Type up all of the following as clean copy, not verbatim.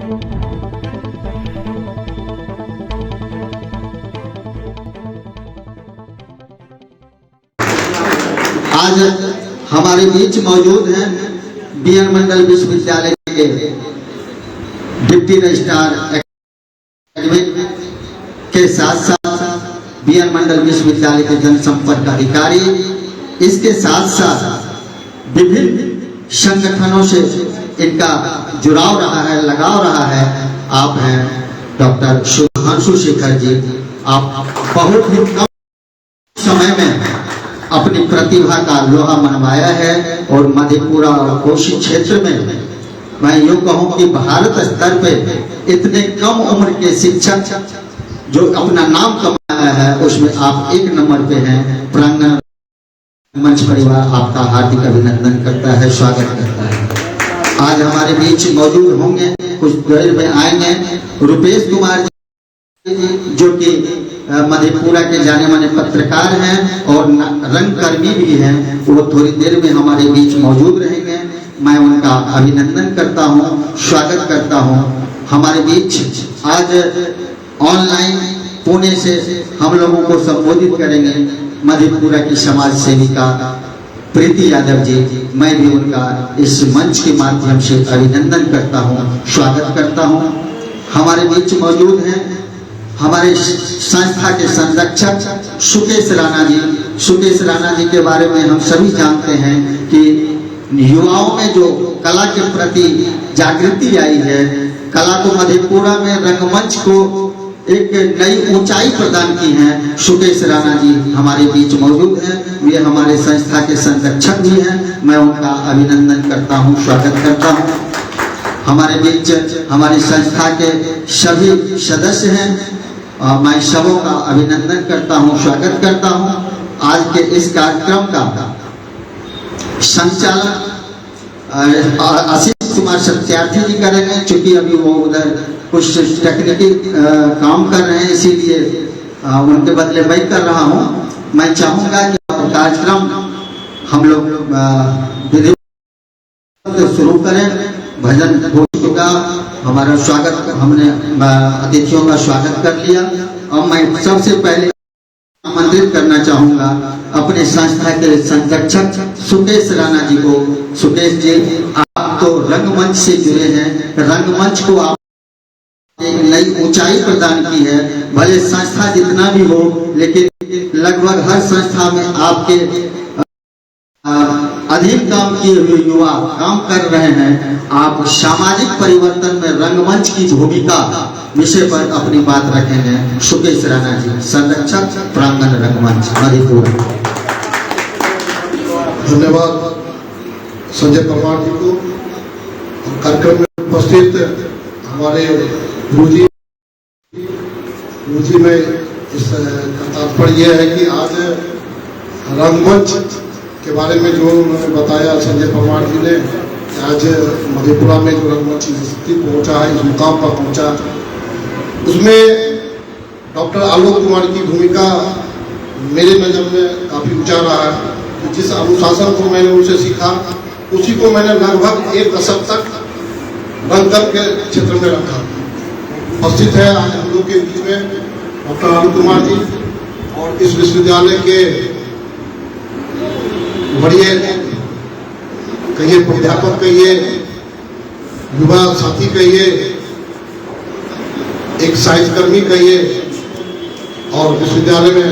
आज हमारे बीच मौजूद हैं बीएन मंडल विश्वविद्यालय के डिप्टी रजिस्ट्रार के साथ साथ बीएन मंडल विश्वविद्यालय के जनसंपर्क अधिकारी, इसके साथ साथ विभिन्न संगठनों से इनका जुड़ाव रहा है, लगाव रहा है। आप हैं डॉक्टर सुधांशु शेखर जी। आप बहुत ही कम समय में अपनी प्रतिभा का लोहा मनवाया है और मधेपुरा और कोशी क्षेत्र में मैं यूँ कहूँ कि भारत स्तर पे इतने कम उम्र के शिक्षक जो अपना नाम कमाया है उसमें आप एक नंबर पे हैं। प्रांगण मंच परिवार आपका हार्दिक अभिनंदन करता है, स्वागत करता है। आज हमारे बीच मौजूद होंगे, कुछ देर में आएंगे रुपेश कुमार जी जो कि मधेपुरा के जाने माने पत्रकार हैं और रंगकर्मी भी हैं। वो थोड़ी देर में हमारे बीच मौजूद रहेंगे। मैं उनका अभिनंदन करता हूँ, स्वागत करता हूँ। हमारे बीच आज ऑनलाइन पुणे से हम लोगों को संबोधित करेंगे मधेपुरा की समाज सेविका प्रीति यादव जी। मैं भी उनका इस मंच के माध्यम से अभिनंदन करता हूँ, स्वागत करता हूँ। हमारे बीच मौजूद हैं हमारे संस्था के संरक्षक सुकेश राणा जी। सुकेश राणा जी के बारे में हम सभी जानते हैं कि युवाओं में जो कला के प्रति जागृति आई है, कला को मधेपुरा में रंगमंच को एक नई ऊंचाई प्रदान की है। सुकेश राणा जी हमारे बीच मौजूद हैं, वे हमारे संस्था के संरक्षक भी हैं। मैं उनका अभिनंदन करता हूं, स्वागत करता हूं। हमारे बीच हमारी संस्था के सभी सदस्य हैं, मैं सबों का अभिनंदन करता हूं, स्वागत करता हूं। आज के इस कार्यक्रम का संचालन आशीष कुमार सत्यार्थी जी करेंगे, क्योंकि अभी वो उधर कुछ तकनीकी काम कर रहे हैं, इसीलिए उनके बदले मैं कर रहा हूं। मैं चाहूंगा कि कार्यक्रम हम लोग विधिवत शुरू करें। भजन हो चुका, हमारा स्वागत, हमने अतिथियों का स्वागत कर लिया। अब मैं सबसे पहले आमंत्रित करना चाहूंगा अपने संस्था के संरक्षक सुकेश राणा जी को। सुकेश जी, आप तो रंगमंच से जुड़े हैं, रंगमंच को आप एक नई ऊंचाई प्रदान की है। भले संस्था जितना भी हो, लेकिन लगभग हर संस्था में आपके अधिक काम किए हुए युवा काम कर रहे हैं। आप सामाजिक परिवर्तन में रंगमंच की भूमिका विषय पर अपनी बात रखेंगे। सुकेश राणा जी, संरक्षक प्रांगण रंगमंच मधेपुरा। धन्यवाद संजय परमार जी को। कार्यक्रम में उपस्थित हमारे गुरुजी में इस तात्पर्य यह है कि आज रंगमंच के बारे में जो उन्होंने बताया संजय परमार जी ने, आज मधेपुरा में जो रंगमंच की स्थिति पहुंचा है, इस मुकाम पर पहुंचा, उसमें डॉक्टर आलोक कुमार की भूमिका मेरे नज़र में काफ़ी ऊंचा रहा है। जिस अनुशासन को मैंने उनसे सीखा, उसी को मैंने लगभग एक दशक तक रंगकर्म के क्षेत्र में रखा। उपस्थित है आज हम लोग के बीच में डॉक्टर आलोक कुमार जी और इस विश्वविद्यालय के बड़े कहिए, प्राध्यापक कहिए, युवा साथी कहिए, एक साहित्यकर्मी कहिए, और विश्वविद्यालय में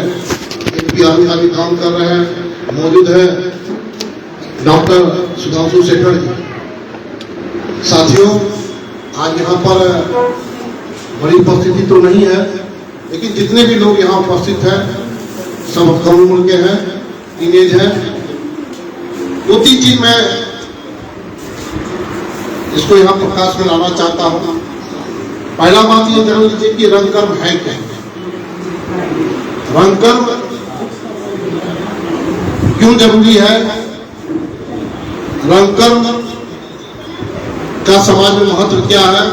एक भी आदमी काम कर रहे हैं। मौजूद है डॉक्टर सुधांशु शेखर जी। साथियों, आज यहाँ पर बड़ी उपस्थिति तो नहीं है, लेकिन जितने भी लोग यहाँ उपस्थित हैं सब कम उम्र के हैं, टीनेज हैं। दो तीन चीज मैं इसको यहाँ प्रकाश में लाना चाहता हूँ। पहला बात ये जान लीजिए कि रंगकर्म है क्या। रंगकर्म क्यों जरूरी है, रंगकर्म का समाज में महत्व क्या है,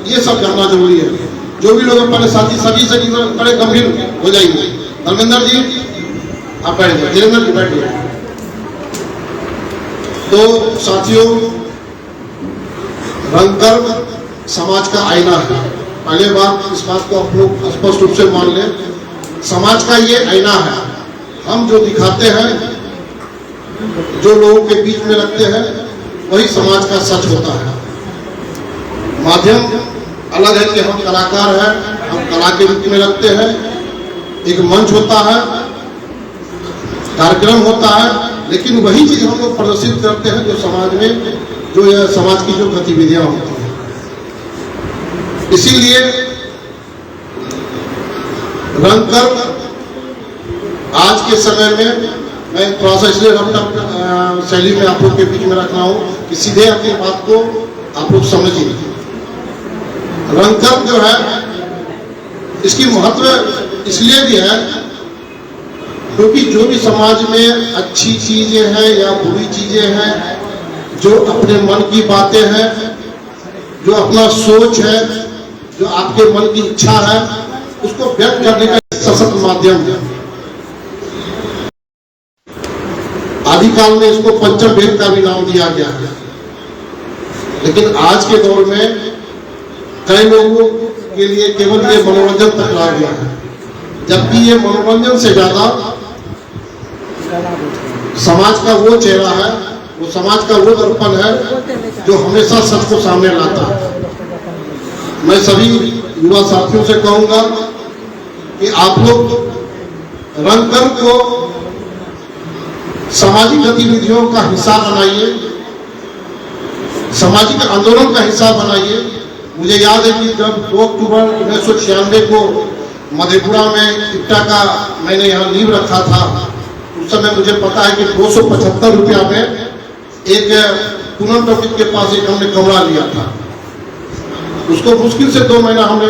ये सब जानना जरूरी है। जो भी लोग अपने साथी सभी से बड़े गंभीर हो जाएंगे। धर्मेंद्र जी आप बैठिए, धीरेन्द्र जी बैठिए। तो साथियों, रंगकर्म समाज का आईना है। पहले बात इस बात को आप लोग स्पष्ट रूप से मान लें, समाज का ये आईना है। हम जो दिखाते हैं, जो लोगों के बीच में रखते हैं, वही समाज का सच होता है। माध्यम अलग है कि हम कलाकार हैं, हम कला के रूप में रखते हैं, एक मंच होता है, कार्यक्रम होता है, लेकिन वही चीज हम लोग प्रदर्शित करते हैं जो समाज में, जो यह समाज की जो गतिविधियां होती हैं। इसीलिए रंगकर्म आज के समय में, मैं थोड़ा सा इसलिए रफ्तार शैली में आप लोग के बीच में रख रहा हूं कि सीधे अपनी बात को आप लोग समझिए। रंगकर्म जो है, इसकी महत्व इसलिए भी है क्योंकि जो भी समाज में अच्छी चीजें हैं या बुरी चीजें हैं, जो अपने मन की बातें हैं, जो अपना सोच है, जो आपके मन की इच्छा है, उसको व्यक्त करने का सशक्त माध्यम है। आदिकाल में इसको पंचम वेद का भी नाम दिया गया है, लेकिन आज के दौर में कई लोगों के लिए केवल ये मनोरंजन तक रह गया है, जबकि ये मनोरंजन से ज्यादा समाज का वो चेहरा है, वो समाज का वो दर्पण है जो हमेशा सच को सामने लाता है। मैं सभी युवा साथियों से कहूंगा कि आप लोग रंगकर्म को सामाजिक गतिविधियों का हिस्सा बनाइए, सामाजिक आंदोलन का हिस्सा बनाइए। मुझे याद है कि जब 2 अक्टूबर 1996 को मधेपुरा में इट्टा का मैंने यहाँ नींव रखा था, उस समय मुझे पता है कि 275 रुपया में एक पूनम टॉकीज के पास एक हमने कमरा लिया था। उसको मुश्किल से 2 महीना हमने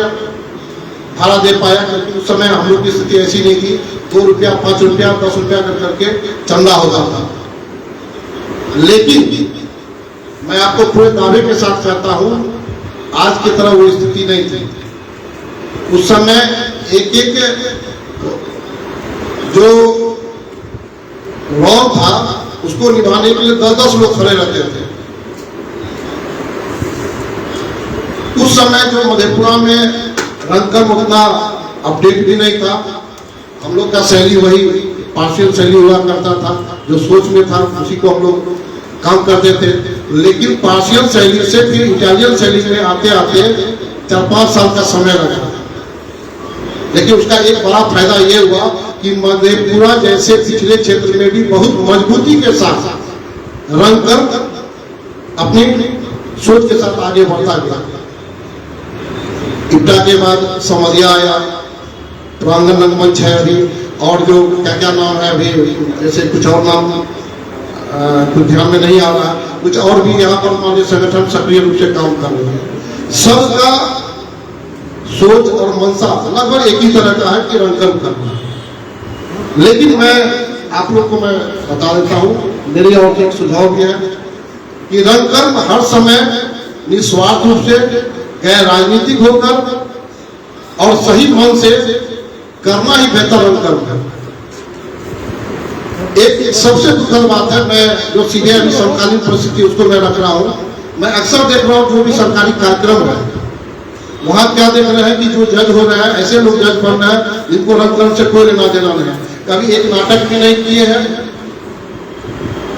भाड़ा दे पाया, क्योंकि उस समय हम लोग की स्थिति ऐसी नहीं थी। 2 रुपया, 5 रुपया, 10 रुपया कर करके चंदा होता था। लेकिन मैं आपको पूरे दावे के साथ कहता हूं, आज की तरह वो स्थिति नहीं थी। उस समय एक जो रोल था, उसको निभाने के लिए 10-10 लोग खड़े रहते थे। उस समय जो मधेपुरा में रंगकर्म उतना अपडेट भी नहीं था। हम लोग का शैली वही पार्शियल शैली हुआ करता था, जो सोच में था उसी को हम लोग काम करते थे। लेकिन पार्शियल शैली से फिर इटालियन शैली में आते आते 4-5 साल का समय लगा। लेकिन उसका एक बड़ा फायदा ये हुआ कि मधेपुरा जैसे पिछले क्षेत्र में भी बहुत मजबूती के साथ रंगकर्म अपनी सोच के साथ आगे बढ़ता गया। इट्टा के बाद समरिया आया, प्रांगण रंगमंच है अभी, और जो क्या क्या नाम है अभी, जैसे कुछ और नाम कुछ ध्यान में नहीं आ रहा, कुछ और भी यहाँ पर हमारे संगठन सक्रिय रूप से काम कर रहे हैं। सबका सोच और मंशा लगभग एक ही तरह का है कि रंगकर्म करना। लेकिन मैं आप लोग को मैं बता देता हूँ, मेरी और एक सुझाव भी है कि रंगकर्म हर समय निस्वार्थ रूप से, गैर राजनीतिक होकर और सही मन से करना ही बेहतर रंगकर्म है। एक सबसे दुखद बात है, मैं जो सीधे अभी समकालीन परिस्थिति उसको मैं रख रहा हूँ, मैं अक्सर देख रहा हूँ जो भी सरकारी कार्यक्रम है, वहां क्या देख रहे हैं कि जो जज हो रहे हैं, ऐसे लोग जज बन रहे हैं जिनको रंगकर्म से कोई लेना देना नहीं है। कभी एक नाटक भी नहीं किए हैं,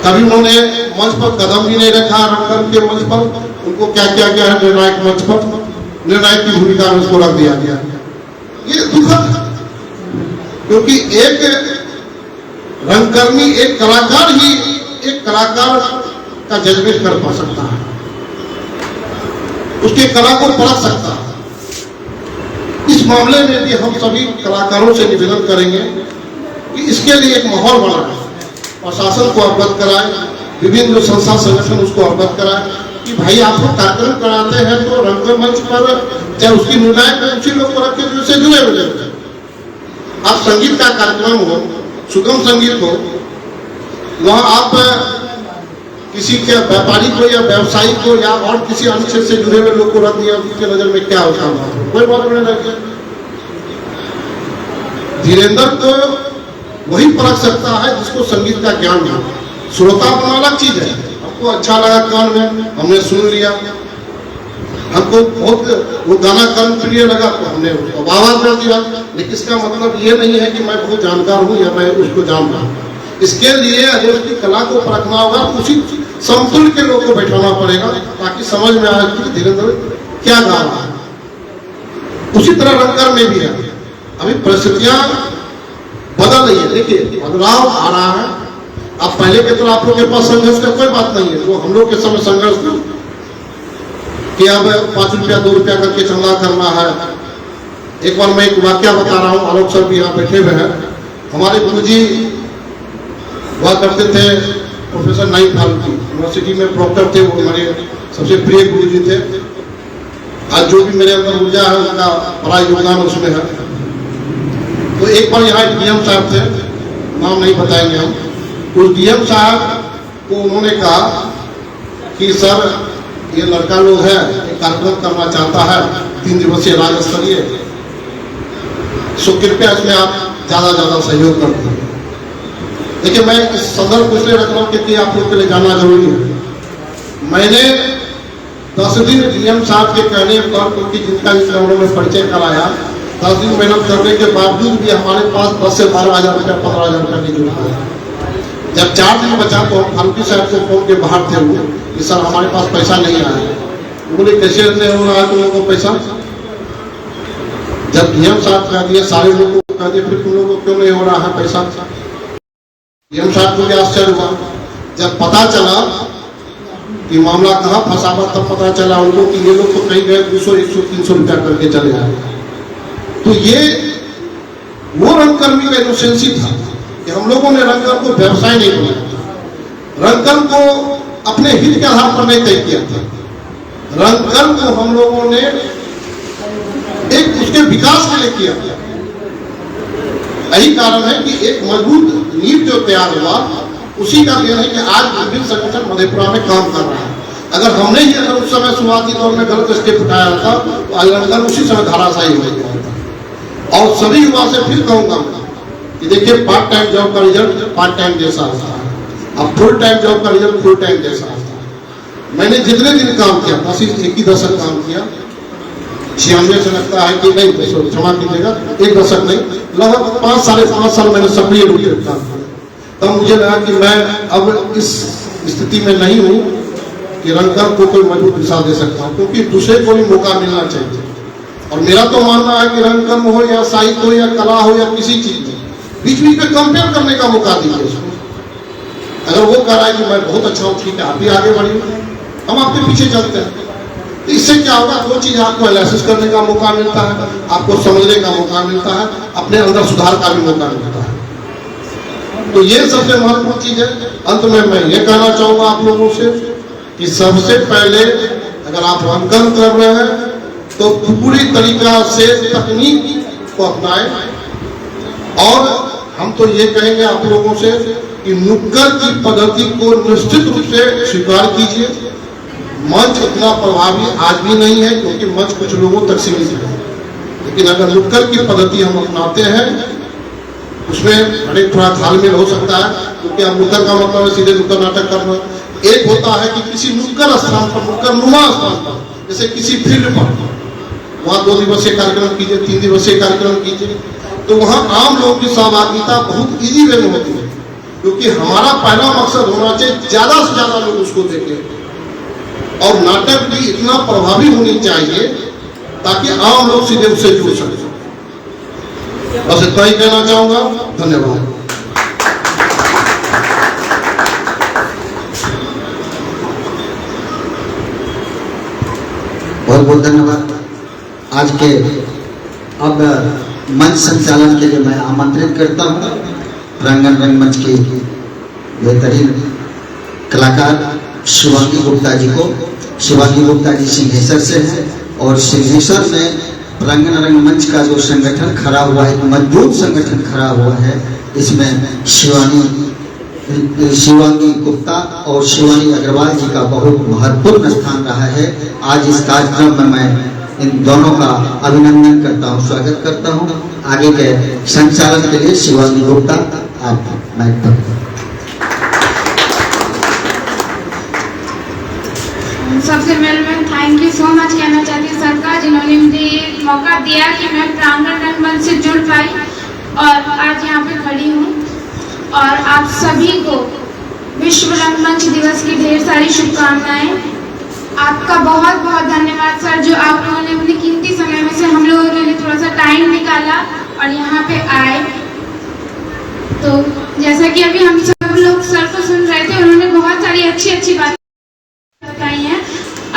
कभी उन्होंने मंच पर कदम भी नहीं रखा रंगकर्म के मंच पर। उनको क्या किया गया है, निर्णायक मंच पर निर्णायक की भूमिका में उसको रख दिया गया। ये दुखद है, क्योंकि एक रंगकर्मी, एक कलाकार ही एक कलाकार का जजमेंट कर पा सकता है, उसके कला को परख सकता है। इस मामले में भी हम सभी कलाकारों से निवेदन करेंगे कि इसके लिए एक माहौल बनाए, प्रशासन को अवगत कराए, विभिन्न जो संस्था संगठन उसको अवगत कराए कि भाई आप लोग कार्यक्रम कराते हैं तो रंगकर्म मंच पर चाहे उसकी निर्णायक उसी लोग को रखे जो इससे जुड़े हुए हैं। आप संगीत का कार्यक्रम हो, सुगम संगीत हो, वहां आप किसी के व्यापारी को या व्यवसायी को या और किसी अन्य क्षेत्र से जुड़े हुए लोग को रख दिया, उसके नजर में क्या होता है, कोई बात नहीं रखे। धीरेन्द्र को वही परख सकता है जिसको संगीत का ज्ञान हो। श्रोता अपना अलग चीज है, हमको अच्छा लगा कान में, हमने सुन लिया, हमको बहुत वो गाना कर्मप्रिय लगा तो हमने उसको वाह कर दिया। लेकिन इसका मतलब ये नहीं है कि मैं बहुत जानकार हूँ या मैं उसको जानता हूँ। इसके लिए अगर उसकी कला को परखना होगा, उसी समतुल्य के लोग को बैठाना पड़ेगा ताकि समझ में आए कि धीरेन्द्र क्या गा रहा है। उसी तरह रंगकर में भी है, अभी परिस्थितियां बदल रही है। देखिए बदलाव आ रहा है। अब पहले की तरह आप लोग के पास संघर्ष का कोई बात नहीं है। तो हम लोग के समय संघर्ष था कि अब 5 रुपया 2 रुपया करके चंदा करना है। एक बार मैं एक वाक्य बता रहा हूँ, आलोक सर भी यहाँ बैठे हुए हैं। हमारे गुरुजी हुआ करते थे प्रोफेसर नाइक फारूकी, यूनिवर्सिटी में प्रोफेसर थे। वो हमारे सबसे प्रिय गुरुजी थे। आज जो भी मेरे अंदर ऊर्जा है उनका बड़ा योगदान उसमें है। तो एक बार यहाँ डीएम साहब थे, नाम नहीं बताएंगे हम। उस डीएम साहब को उन्होंने कहा कि सर ये लड़का लोग है, एक कार्यक्रम करना चाहता है 3 दिवसीय राज्य स्तरीय, सो कृपया इसमें आप ज्यादा सहयोग कर दें। देखिए मैं इस संदर्भ को इसलिए रख रहा हूँ क्योंकि आप लोग के लिए जानना जरूरी है। मैंने 10 दिन डीएम साहब के कहने पर, क्योंकि जिनका इस लड़कों में परिचय कराया, 10 दिन मेहनत करने के बावजूद भी हमारे पास 10 से 12,000 रुपया 15,000 रुपया की जरूरत है। जब 4 दिन बचा तो हम फारूकी साहब को फोन के बाहर थे वो कि सर हमारे पास पैसा नहीं आया। बोले कैसे नहीं हो रहा है तुम लोगों को पैसा? जब डीएम साहब कह दिए, सारे लोगों को कह दिए, फिर तुम लोगों को क्यों नहीं हो रहा है पैसा? डीएम साहब को भी आश्चर्य हुआ। जब पता चला कि मामला कहाँ फंसा हुआ, तब पता चला उनको कि ये लोग तो कहीं गए 200, 100, 300 रुपया करके चले आए। तो ये वो रंगकर्मी का इनोसेंसी था कि हम लोगों ने रंगकर्म को व्यवसाय नहीं बनाया, रंगकर्म को अपने हित के आधार पर नहीं तय किया था। रंगकर्म को हम लोगों ने एक उसके विकास के लिए किया। यही कारण है कि एक मजबूत नींव जो तैयार हुआ, उसी का देन है कि आज विभिन्न संगठन मधेपुरा में काम कर रहा है। अगर हमने ही अगर उस समय शुरुआती दौर में गलत स्टेप उठाया था तो आज रंगकर्म उसी समय धाराशायी हो गया था। और सभी युवा से फिर कहूंगा कि देखिए पार्ट टाइम जॉब का रिजल्ट पार्ट टाइम जैसा होता है, अब फुल टाइम जॉब का रिजल्ट फुल टाइम जैसा होता है। मैंने जितने दिन काम किया, बस 1 दशक काम किया, 96 से लगता है कि नहीं, क्षमा कीजिएगा 1 दशक नहीं, लगभग 5 साढ़े 5 साल मैंने सक्रिय रूप से काम किया। तब मुझे लगा कि मैं अब इस स्थिति में नहीं हूँ कि रंगकर्म को कोई मजबूत दिशा दे सकता हूँ, क्योंकि दूसरे को भी मौका मिलना चाहिए। और मेरा तो मानना है कि रंगकर्म हो या साहित्य हो या कला हो या किसी चीज में बीच बीच में कंपेयर करने का मौका दीजिए उसको। अगर वो कह रहा है कि मैं बहुत अच्छा हूँ, ठीक है, आप भी आगे बढ़िए, हम आपके पीछे चलते हैं। तो इससे क्या होगा, 2 चीज आपको एनालिसिस करने का मौका मिलता है, आपको समझने का मौका मिलता है, अपने अंदर सुधार का भी मौका मिलता है। तो ये सबसे महत्वपूर्ण चीज है। अंत में मैं ये कहना चाहूंगा आप लोगों से कि सबसे पहले अगर आप रंगकर्म कर रहे हैं तो पूरी तरीका से तकनीक को अपनाएं। और हम तो ये कहेंगे आप लोगों से कि नुक्कड़ की पद्धति को निश्चित रूप से स्वीकार कीजिए। मंच इतना प्रभावी आज भी नहीं है क्योंकि मंच कुछ लोगों तक सीमित है, लेकिन अगर नुक्कड़ की पद्धति हम अपनाते हैं उसमें बड़े थोड़ा तालमेल हो सकता है, क्योंकि अब नुक्कड़ का मतलब है सीधे नुक्कड़ नाटक करना। एक होता है कि किसी नुक्कड़ स्थान पर, नुक्कड़ नुमा स्थान पर, जैसे किसी फील्ड पर, वहाँ 2 दिवसीय कार्यक्रम कीजिए, 3 दिवसीय कार्यक्रम कीजिए, तो वहाँ आम लोगों की सहभागिता बहुत इजी वे में होती है। क्योंकि हमारा पहला मकसद होना चाहिए ज्यादा से ज्यादा लोग उसको देखें, और नाटक भी इतना प्रभावी होनी चाहिए ताकि आम लोग सीधे उससे जुड़ सके। बस इतना ही कहना चाहूंगा। धन्यवाद। बहुत बहुत धन्यवाद। आज के अब मंच संचालन के लिए मैं आमंत्रित करता हूँ प्रांगण रंगमंच की बेहतरीन कलाकार शिवांगी गुप्ता जी को। शिवांगी गुप्ता जी सिंहेश्वर से हैं और सिंहेश्वर में प्रांगण रंगमंच का जो संगठन खड़ा हुआ है, मजबूत संगठन खड़ा हुआ है, इसमें शिवांगी गुप्ता और शिवानी अग्रवाल जी का बहुत महत्वपूर्ण स्थान रहा है। आज इस कार्यक्रम में मैं इन दोनों का अभिनंदन करता हूँ, स्वागत करता हूँ। आगे के संचालन के लिए शिवांगी गुप्ता आप माइक पर। सबसे पहले मैं थैंक यू सो मच धन्यवाद कहना चाहती हूँ सर का, जिन्होंने मुझे ये मौका दिया कि मैं प्रांगण रंगमंच से जुड़ पाई और आज यहाँ पे खड़ी हूँ। और आप सभी को विश्व रंगमंच दिवस की ढेर सारी शुभकामनाएं। आपका बहुत बहुत धन्यवाद सर, जो आप लोगों ने अपने कीमती समय में से हम लोगों के लिए थोड़ा सा टाइम निकाला और यहाँ पे आए। तो जैसा कि अभी हम सब लोग सर को सुन रहे थे, उन्होंने बहुत सारी अच्छी अच्छी बातें बताई हैं।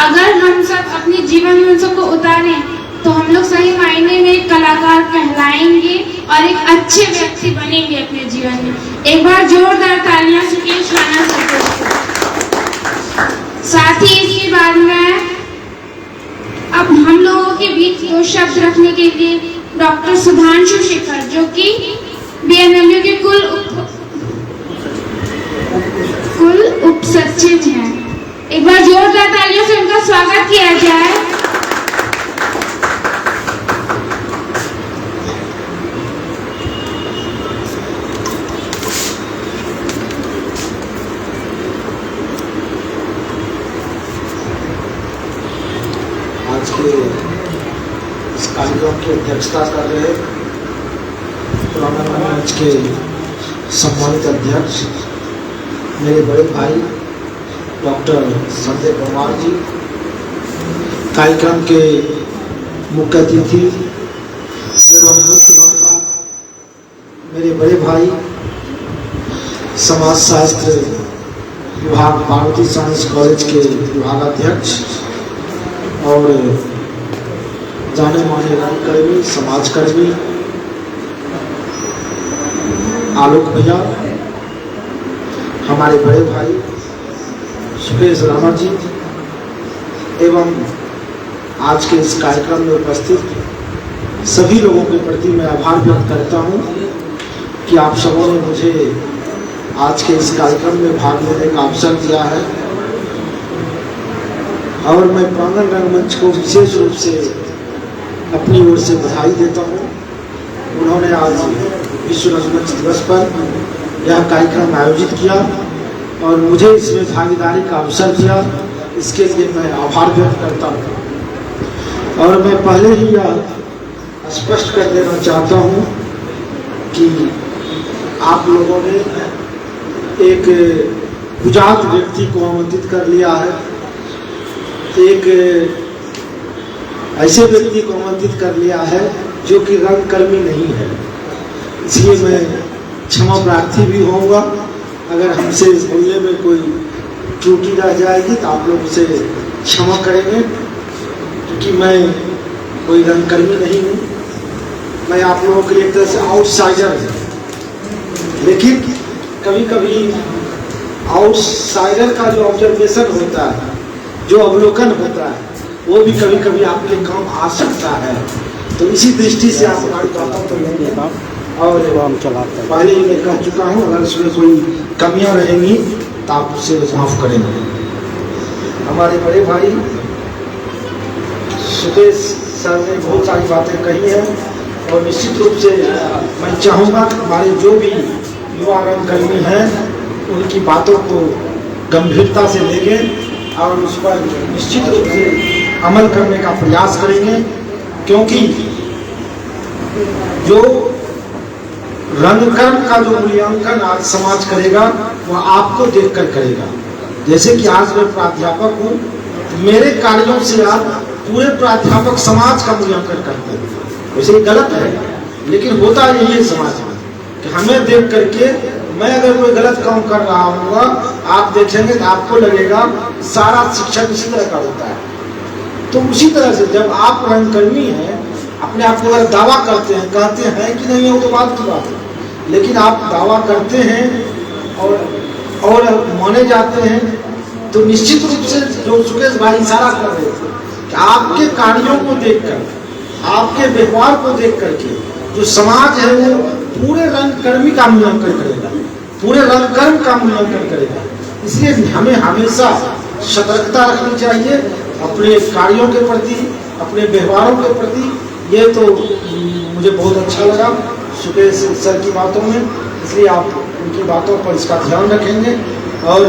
अगर हम सब अपने जीवन में उन सबको उतारें तो हम लोग सही मायने में एक कलाकार कहलाएंगे और एक अच्छे व्यक्ति बनेंगे अपने जीवन में। एक बार जोरदार तालियां सुकेश राणा सर। साथ ही इसके बाद में अब हम लोगों के बीच दो शब्द रखने के लिए डॉक्टर सुधांशु शेखर, जो कि बीएनएमयू के कुल उप सचिव हैं। एक बार जोरदार तालियों से उनका स्वागत किया जाए। आज के इस कार्यक्रम की अध्यक्षता कर रहे प्रांगण रंगमंच के सम्मानित अध्यक्ष मेरे बड़े भाई डॉक्टर संजय परमार जी, कार्यक्रम के मुख्य अतिथि एवं मुख्य वक्ता मेरे बड़े भाई समाजशास्त्र विभाग पार्वती साइंस कॉलेज के विभागाध्यक्ष और जाने माने रंगकर्मी समाजकर्मी आलोक भैया, हमारे बड़े भाई सुकेश राणा जी एवं आज के इस कार्यक्रम में उपस्थित सभी लोगों के प्रति मैं आभार व्यक्त करता हूं कि आप सबों ने मुझे आज के इस कार्यक्रम में भाग लेने का अवसर दिया है। और मैं प्रांगण रंगमंच को विशेष रूप से अपनी ओर से बधाई देता हूं। उन्होंने आज विश्व रंगमंच दिवस पर यह कार्यक्रम आयोजित किया और मुझे इसमें भागीदारी का अवसर दिया, इसके लिए मैं आभार व्यक्त करता हूं। और मैं पहले ही यह स्पष्ट कर देना चाहता हूं कि आप लोगों ने एक बुझात व्यक्ति को आमंत्रित कर लिया है, एक ऐसे व्यक्ति को आमंत्रित कर लिया है जो कि रंगकर्मी नहीं है। इसलिए मैं क्षमा प्रार्थी भी होऊंगा अगर हमसे इस बोलने में कोई त्रुटि रह जाएगी तो आप लोग उसे क्षमा करेंगे, क्योंकि मैं कोई रंगकर्मी नहीं हूँ। मैं आप लोगों के लिए एक तरह से आउटसाइडर हूँ। लेकिन कभी कभी आउटसाइडर का जो ऑब्जर्वेशन होता है, जो अवलोकन होता है, वो भी कभी कभी आपके काम आ सकता है। तो इसी दृष्टि से आप हमारी बातों को लेंगे और पहले ही मैं कह चुका हूँ, अगर उसमें कोई कमियां रहेंगी तो आप उसे माफ करेंगे। हमारे बड़े भाई सुकेश सर ने बहुत सारी बातें कही हैं और निश्चित रूप से मैं चाहूँगा कि हमारे जो भी युवा रंगकर्मी हैं उनकी बातों को गंभीरता से लेंगे और उस पर निश्चित रूप से अमल करने का प्रयास करेंगे, क्योंकि जो रंगकर्म का जो मूल्यांकन आज समाज करेगा वह आपको देखकर करेगा। जैसे कि आज मैं प्राध्यापक हूँ, मेरे कार्यों से आप पूरे प्राध्यापक समाज का मूल्यांकन करते हैं। वैसे गलत है, लेकिन होता यही है समाज में कि हमें देख करके मैं अगर कोई गलत काम कर रहा हूँगा, आप देखेंगे तो आपको लगेगा सारा शिक्षक इसी तरह का होता है। तो उसी तरह से जब आप रंगकर्मी हैं, अपने आप को अगर दावा करते हैं, कहते हैं कि नहीं, वो तो बात की बात है, लेकिन आप दावा करते हैं और माने जाते हैं, तो निश्चित रूप से जो सुकेश भाई इशारा कर रहे थे कि आपके कार्यों को देखकर, आपके व्यवहार को देख करके जो समाज है वो पूरे रंगकर्मी का मूल्यांकन करेगा, पूरे रंगकर्म का मूल्यांकन करेगा। इसलिए हमें हमेशा सतर्कता रखनी चाहिए अपने कार्यों के प्रति, अपने व्यवहारों के प्रति। ये तो मुझे बहुत अच्छा लगा सुकेश सर की बातों में, इसलिए आप उनकी बातों पर इसका ध्यान रखेंगे। और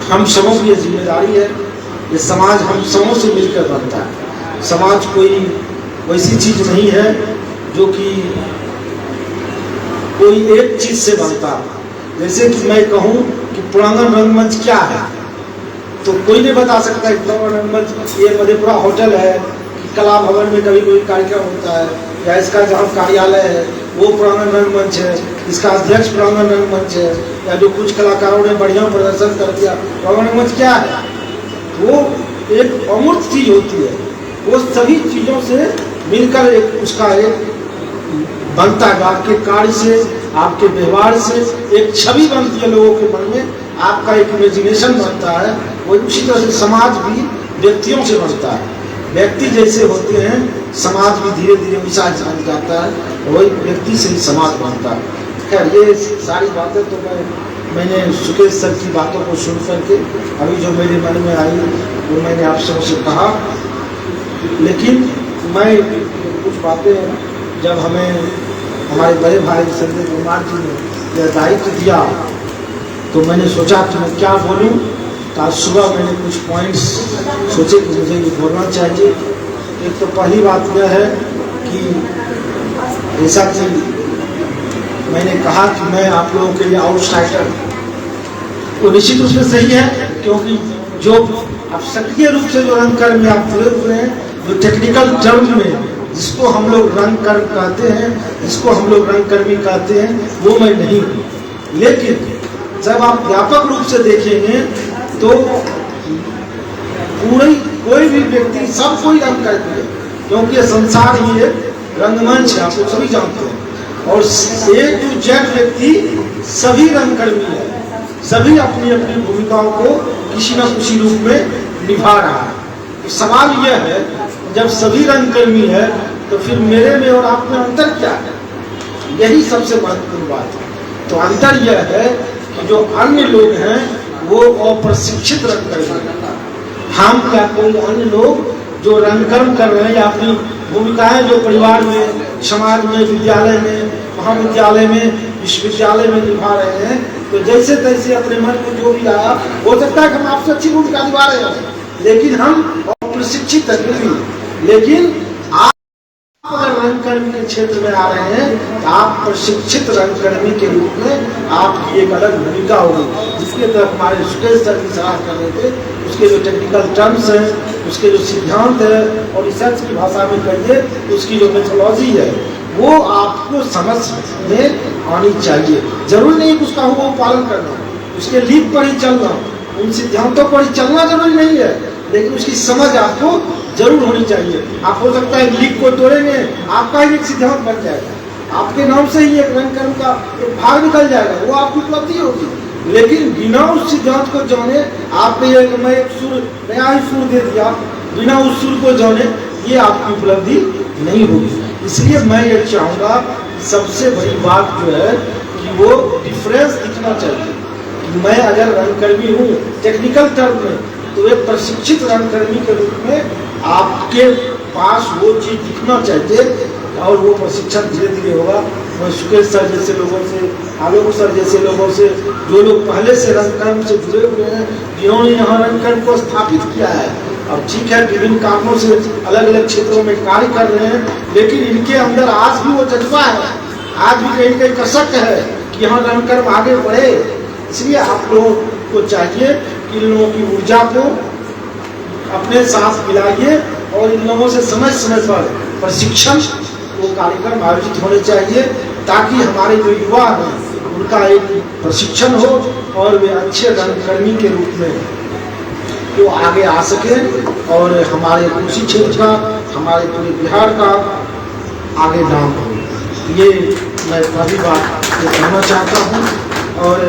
हम सबों की ये जिम्मेदारी है ये समाज हम सबों से मिलकर बनता है। समाज कोई वैसी चीज नहीं है जो कि कोई एक चीज से बनता। जैसे कि मैं कहूँ कि पुरांगण रंगमंच क्या है, तो कोई नहीं बता सकता कि पुरांगण रंगमंच ये मधेपुरा होटल है, कि कला भवन में कभी कोई कार्यक्रम होता है, या इसका जहाँ कार्यालय है वो पुरांगण रंगमंच है, इसका अध्यक्ष पुरांगण रंगमंच है, या जो कुछ कलाकारों ने बढ़िया प्रदर्शन कर दिया। पुरांगण रंगमंच क्या है? वो एक अमूर्त चीज होती है, वो सभी चीजों से मिलकर एक उसका एक बनता है। आपके कार्य से, आपके व्यवहार से एक छवि बनती है लोगों के मन में, आपका एक इमेजिनेशन बनता है। वो उसी तरह से समाज भी व्यक्तियों से बनता है। व्यक्ति जैसे होते हैं समाज भी धीरे धीरे विशाल बन जाता है, वही व्यक्ति से ही समाज बनता है। खैर ये सारी बातें तो मैंने सुकेश सर की बातों को सुन करके अभी जो मेरे मन में आई वो मैंने आप सबसे कहा। लेकिन मैं कुछ बातें जब हमें हमारे बड़े भाई संजय कुमार जी ने यह दायित्व दिया तो मैंने सोचा कि मैं क्या बोलूं। तो आज सुबह मैंने कुछ पॉइंट्स सोचे कि मुझे ये बोलना चाहिए। एक तो पहली बात यह है कि जैसा कि मैंने कहा कि मैं आप लोगों के लिए आउटसाइडर, वो निश्चित रूप से सही है, क्योंकि जो आप सक्रिय रूप से जो रंगकर्मी आप जुड़े हुए हैं, जो टेक्निकल टर्म में जिसको हम लोग रंगकर्म कहते हैं, जिसको हम लोग रंगकर्मी कहते हैं, वो मैं नहीं हूँ। लेकिन जब आप व्यापक रूप से देखेंगे तो पूरी कोई भी व्यक्ति सब कोई रंगकर्मी है, क्योंकि ये संसार ही एक रंगमंच है, आप लोग सभी जानते हैं। और एक टू जेड व्यक्ति सभी रंगकर्मी है, सभी अपनी अपनी भूमिकाओं को किसी न किसी रूप में निभा रहा है। तो सवाल यह है, जब सभी रंगकर्मी है तो फिर मेरे में और आप में अंतर क्या है? यही सबसे महत्वपूर्ण बात है। तो अंतर यह है कि जो अन्य लोग हैं वो अप्रशिक्षित रंगकर्मी हैं। हम क्या कोई अन्य लोग जो रंगकर्म कर रहे हैं या अपनी भूमिकाएं जो परिवार में, समाज में, विद्यालय में, महाविद्यालय में, विश्वविद्यालय में निभा रहे हैं, तो जैसे तैसे अपने मन में जो भी आया, हो सकता है कि हम आपसे अच्छी भूमिका निभा रहे हैं, लेकिन हम अप्रशिक्षित हैं। लेकिन आप अगर रंगकर्मी के क्षेत्र में आ रहे हैं तो आप प्रशिक्षित रंगकर्मी के रूप में आपकी एक अलग भूमिका होगी, जिसके तरफ हमारे सुकेश सर की सलाह कर रहे थे। उसके जो टेक्निकल टर्म्स हैं, उसके जो सिद्धांत है, और रिसर्च की भाषा में कहिए उसकी जो मेथोलॉजी है, वो आपको समझ में आनी चाहिए। जरूरी नहीं कि उसका वो पालन करना, उसके लीप पर ही चलना, उन सिद्धांतों पर ही चलना जरूरी नहीं है, लेकिन उसकी समझ आपको जरूर होनी चाहिए। आप हो सकता है लीक को तोड़ेंगे, आपका ही एक सिद्धांत बन जाएगा, आपके नाम से ही एक रंगकर्म का एक भाग निकल जाएगा, वो आपकी उपलब्धि होगी। लेकिन बिना उस सिद्धांत को जाने आपने मैं एक सुर नया ही सुर दे दिया, बिना उस सुर को जाने ये आपकी उपलब्धि नहीं होगी। इसलिए मैं ये चाहूँगा सबसे बड़ी बात जो है कि वो डिफरेंस दिखना चाहिए। मैं अगर रंगकर्मी हूँ टेक्निकल टर्म में, तो एक प्रशिक्षित रंगकर्मी के रूप में आपके पास वो चीज दिखना चाहिए, और वो प्रशिक्षण धीरे धीरे होगा। मैं सुकेश सर जैसे लोगों से, आलोक सर जैसे लोगों से, जो लोग पहले से रंगकर्म से जुड़े हुए हैं, जिन्होंने यहाँ रंगकर्म को स्थापित किया है, अब ठीक है विभिन्न कारणों से अलग अलग क्षेत्रों में कार्य कर रहे हैं, लेकिन इनके अंदर आज भी वो जज्बा है, आज भी कहीं कहीं कसक है कि यहाँ रंगकर्म आगे बढ़े। इसलिए आप लोगों को चाहिए कि इन लोगों की ऊर्जा को अपने साथ मिलाइए, और इन लोगों से समय समय पर प्रशिक्षण वो कार्यक्रम आयोजित होने चाहिए, ताकि हमारे जो युवा हैं उनका एक प्रशिक्षण हो और वे अच्छे रंगकर्मी के रूप में वो आगे आ सके, और हमारे उसी क्षेत्र का, हमारे पूरे बिहार का आगे नाम हो। ये मैं पहली बात कहना चाहता हूँ। और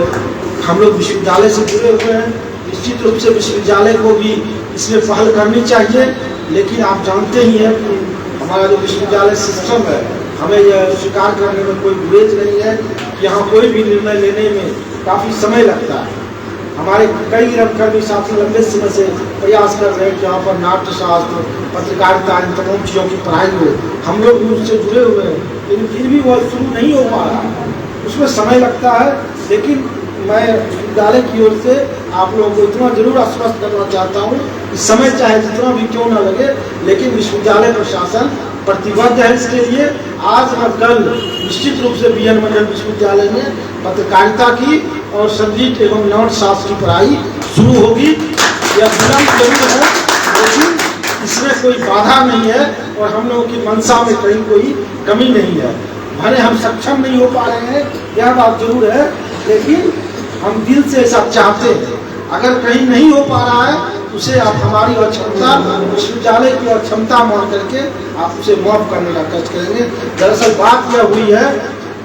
हम लोग विश्वविद्यालय से जुड़े हुए हैं, निश्चित रूप से विश्वविद्यालय को भी इसमें पहल करनी चाहिए। लेकिन आप जानते ही हैं कि हमारा जो विश्वविद्यालय सिस्टम है, हमें यह स्वीकार करने में कोई गुरेज नहीं है कि यहाँ कोई भी निर्णय लेने में काफ़ी समय लगता है। हमारे कई रंगकर्मी साथी लंबे समय से प्रयास कर रहे हैं कि यहाँ पर नाट्यशास्त्र, पत्रकारिता, इन तमाम चीज़ों की पढ़ाई हो। हम लोग भी उससे जुड़े हुए हैं, लेकिन फिर भी वह शुरू नहीं हो पा रहा, उसमें समय लगता है। लेकिन मैं विश्वविद्यालय की ओर से आप लोगों को इतना जरूर आश्वस्त करना चाहता हूँ समय चाहे जितना भी क्यों ना लगे, लेकिन विश्वविद्यालय प्रशासन प्रतिबद्ध है इसके लिए। आज और कल निश्चित रूप से बीएन मंडल विश्वविद्यालय में पत्रकारिता की और संगीत एवं नाट्य शास्त्र की पढ़ाई शुरू होगी। यह विलंब जरूर है, लेकिन इसमें कोई बाधा नहीं है और हम लोगों की मंशा में कहीं कोई कमी नहीं है। भले हम सक्षम नहीं हो पा रहे हैं, यह बात जरूर है, लेकिन हम दिल से ऐसा चाहते हैं। अगर कहीं नहीं हो पा रहा है, उसे आप हमारी अक्षमता, विश्वविद्यालय की अक्षमता मान करके आप उसे माफ करने का कष्ट करेंगे। दरअसल बात यह हुई है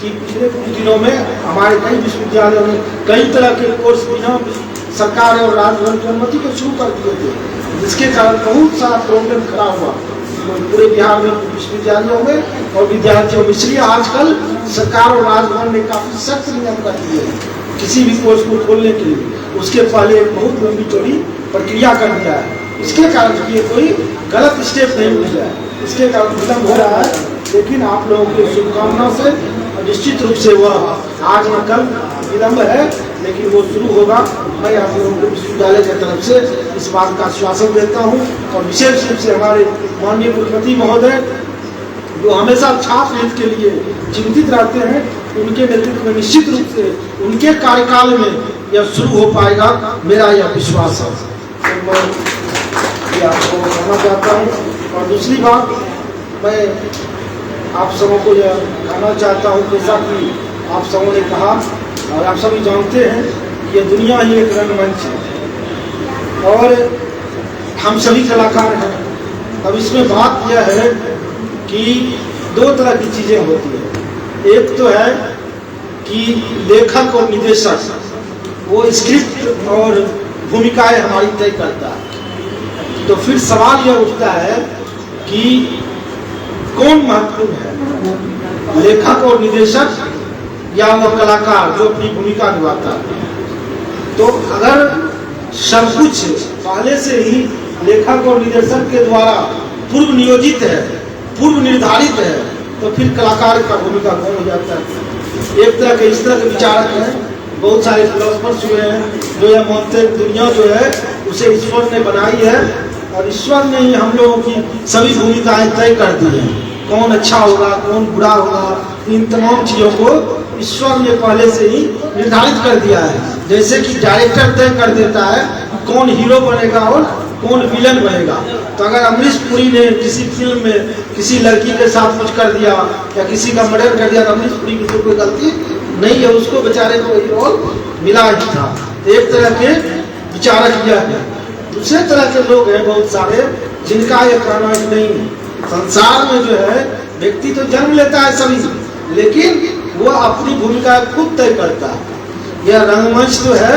कि पिछले कुछ दिनों में हमारे कई विश्वविद्यालयों में कई तरह के कोर्स बिना सरकार और राजभवन की अनुमति के शुरू कर दिए थे, जिसके कारण बहुत सारा प्रॉब्लम खड़ा हुआ पूरे बिहार में विश्वविद्यालयों में और विद्यार्थियों में। इसलिए आजकल सरकार और राजभवन ने काफी सख्त नियम कर दिए हैं किसी भी कोर्स को खोलने के लिए। उसके पहले एक बहुत लंबी चौड़ी प्रक्रिया कर दिया है। इसके कारण ये कोई गलत स्टेप नहीं मिल जाए, इसके कारण विलंब हो रहा है। लेकिन आप लोगों की शुभकामनाओं से निश्चित रूप से वह आज न कल विलंब है, लेकिन वो शुरू होगा। मैं आप लोगों को विश्वविद्यालय की तरफ से इस बात का आश्वासन देता हूँ। और विशेष रूप से हमारे माननीय कुलपति महोदय जो हमेशा छात्र हित के लिए चिंतित रहते हैं, उनके नेतृत्व में निश्चित रूप से उनके कार्यकाल में यह शुरू हो पाएगा, मेरा यह विश्वास है। तो मैं ये आपको कहना चाहता हूँ। और दूसरी बात, मैं आप सबों को यह कहना चाहता हूँ, जैसा कि आप सबों ने कहा और आप सभी जानते हैं, ये दुनिया ही एक रंगमंच है और हम सभी कलाकार हैं। अब इसमें बात यह है कि दो तरह की चीज़ें होती हैं। एक तो है कि लेखक और निदेशक वो स्क्रिप्ट और भूमिकाएं हमारी तय करता है। तो फिर सवाल यह उठता है कि कौन महत्वपूर्ण है, लेखक और निदेशक या वह कलाकार जो अपनी भूमिका निभाता है। तो अगर सब कुछ पहले से ही लेखक और निदेशक के द्वारा पूर्व नियोजित है, पूर्व निर्धारित है, तो फिर कलाकार का भूमिका कौन हो जाता है। एक तरह के इस तरह के विचारक हैं, बहुत सारे फिलोसफर्स हुए हैं जो यह मानते हैं दुनिया जो है उसे ईश्वर ने बनाई है और ईश्वर ने ही हम लोगों की सभी भूमिकाएं तय कर दी हैं। कौन अच्छा होगा, कौन बुरा होगा, इन तमाम चीज़ों को ईश्वर ने पहले से ही निर्धारित कर दिया है। जैसे कि डायरेक्टर तय कर देता है कौन हीरो बनेगा और कौन विलन बनेगा। तो अगर अमरीश पुरी ने किसी फिल्म में किसी लड़की के साथ कुछ कर दिया या किसी का मर्डर कर दिया, तो अमरीश पुरी की तो कोई गलती नहीं है, उसको बेचारे को वही रोल मिला ही था। एक तरह के विचारक यह है। दूसरे तरह के लोग हैं बहुत सारे, जिनका यह कहना नहीं है। संसार में जो है व्यक्ति तो जन्म लेता है सभी, लेकिन वो अपनी भूमिका खुद तय करता है। यह रंगमंच तो है,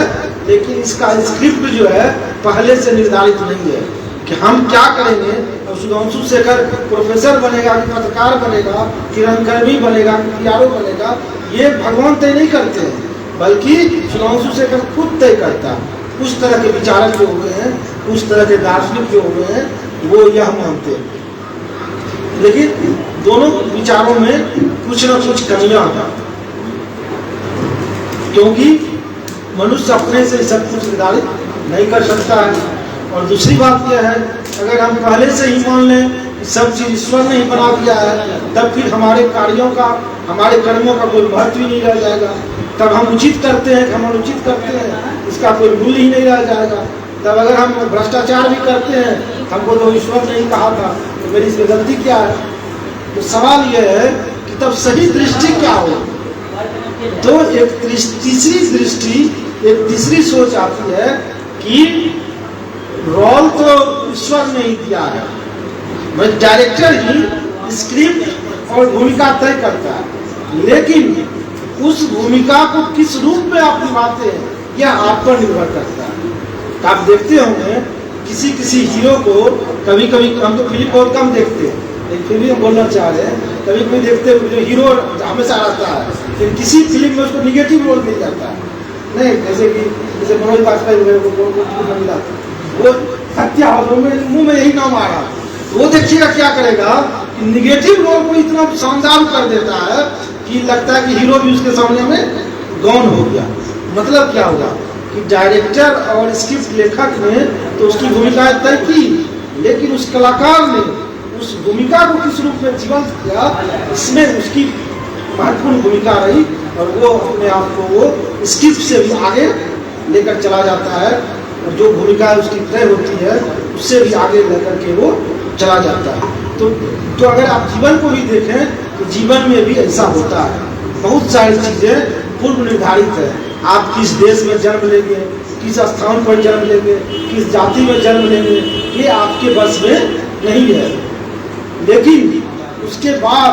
लेकिन इसका स्क्रिप्ट जो है पहले से निर्धारित नहीं है कि हम क्या करेंगे। अब सुधांशु शेखर प्रोफेसर बनेगा कि पत्रकार बनेगा कि रंगकर्मी बनेगा कि पीआरओ बनेगा, ये भगवान तय नहीं करते हैं, बल्कि सुधांशु शेखर खुद तय करता है। उस तरह के विचारक जो हुए हैं, उस तरह के दार्शनिक जो हुए हैं, वो यह मानते हैं। लेकिन दोनों विचारों में कुछ न कुछ कमियां हैं, क्योंकि मनुष्य अपने से सब कुछ निर्धारित नहीं कर सकता है। और दूसरी बात क्या है, अगर हम पहले से ही मान लें कि सब चीज़ ईश्वर ने ही बना दिया है, तब फिर हमारे कार्यों का, हमारे कर्मों का कोई महत्व ही नहीं रह जाएगा। तब हम उचित करते हैं, हम अनुचित करते हैं, इसका कोई मूल्य ही नहीं रह जाएगा। तब अगर हम भ्रष्टाचार भी करते हैं, हमको तो ईश्वर ने ही कहा था, तो मेरी इसमें गलती क्या है। तो सवाल यह है कि तब सही दृष्टि क्या हो। तो एक तीसरी दृष्टि, एक तीसरी सोच आती है कि रोल तो ईश्वर ने ही दिया है, मैं डायरेक्टर ही स्क्रिप्ट और भूमिका तय करता है, लेकिन उस भूमिका को किस रूप में आप निभाते हैं यह आप पर निर्भर करता है। तो आप देखते होंगे किसी किसी हीरो को, कभी कभी हम तो फिल्म बहुत कम देखते हैं, लेकिन फिर भी हम बोलना चाह रहे हैं, कभी कभी देखते हैं जो हीरो हमेशा रहता है, लेकिन किसी फिल्म में उसको निगेटिव रोल मिल जाता है। नहीं, जैसे मनोज वाजपेयी मिला, वो हत्या मुंह में यही नाम आ रहा, वो देखिएगा क्या करेगा कि निगेटिव रोल को इतना शानदार कर देता है कि लगता है कि हीरो भी उसके सामने में गौन हो गया। मतलब क्या होगा, कि डायरेक्टर और स्क्रिप्ट लेखक ने तो उसकी भूमिका तय की, लेकिन उस कलाकार ने उस भूमिका को किस रूप में जीवंत किया, इसमें उसकी महत्वपूर्ण भूमिका रही और वो अपने आप को वो स्क्रिप्ट से भी आगे लेकर चला जाता है और जो भूमिका उसकी तय होती है उससे भी आगे लेकर के वो चला जाता है। तो अगर आप जीवन को भी देखें तो जीवन में भी ऐसा होता है, बहुत सारी चीज़ें पूर्व निर्धारित है। आप किस देश में जन्म लेंगे, किस स्थान पर जन्म लेंगे, किस जाति में जन्म लेंगे, ये आपके बस में नहीं है, लेकिन उसके बाद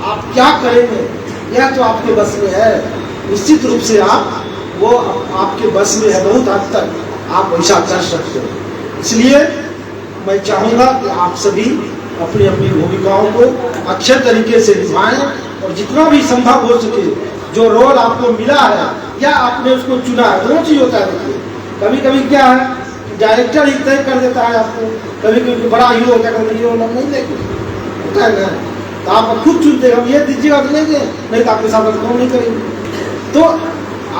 आप क्या करेंगे यह तो आपके बस में है। निश्चित रूप से वो आपके बस में है, बहुत हद तक आप ऐसा कर सकते हो। इसलिए मैं चाहूँगा कि आप सभी अपनी अपनी भूमिकाओं को अच्छे तरीके से निभाएं और जितना भी संभव हो सके जो रोल आपको मिला है या आपने उसको चुना है, दोनों चीज होता है। देखिए कभी कभी क्या है कि डायरेक्टर ही तय कर देता है आपको, कभी कभी बड़ा हीरो होता है, कभी हीरो नहीं लेंगे, होता है ना, तो आप खुद चुनते हम ये दीजिएगा तो लेंगे, नहीं तो आपके साथ काम नहीं करेंगे। तो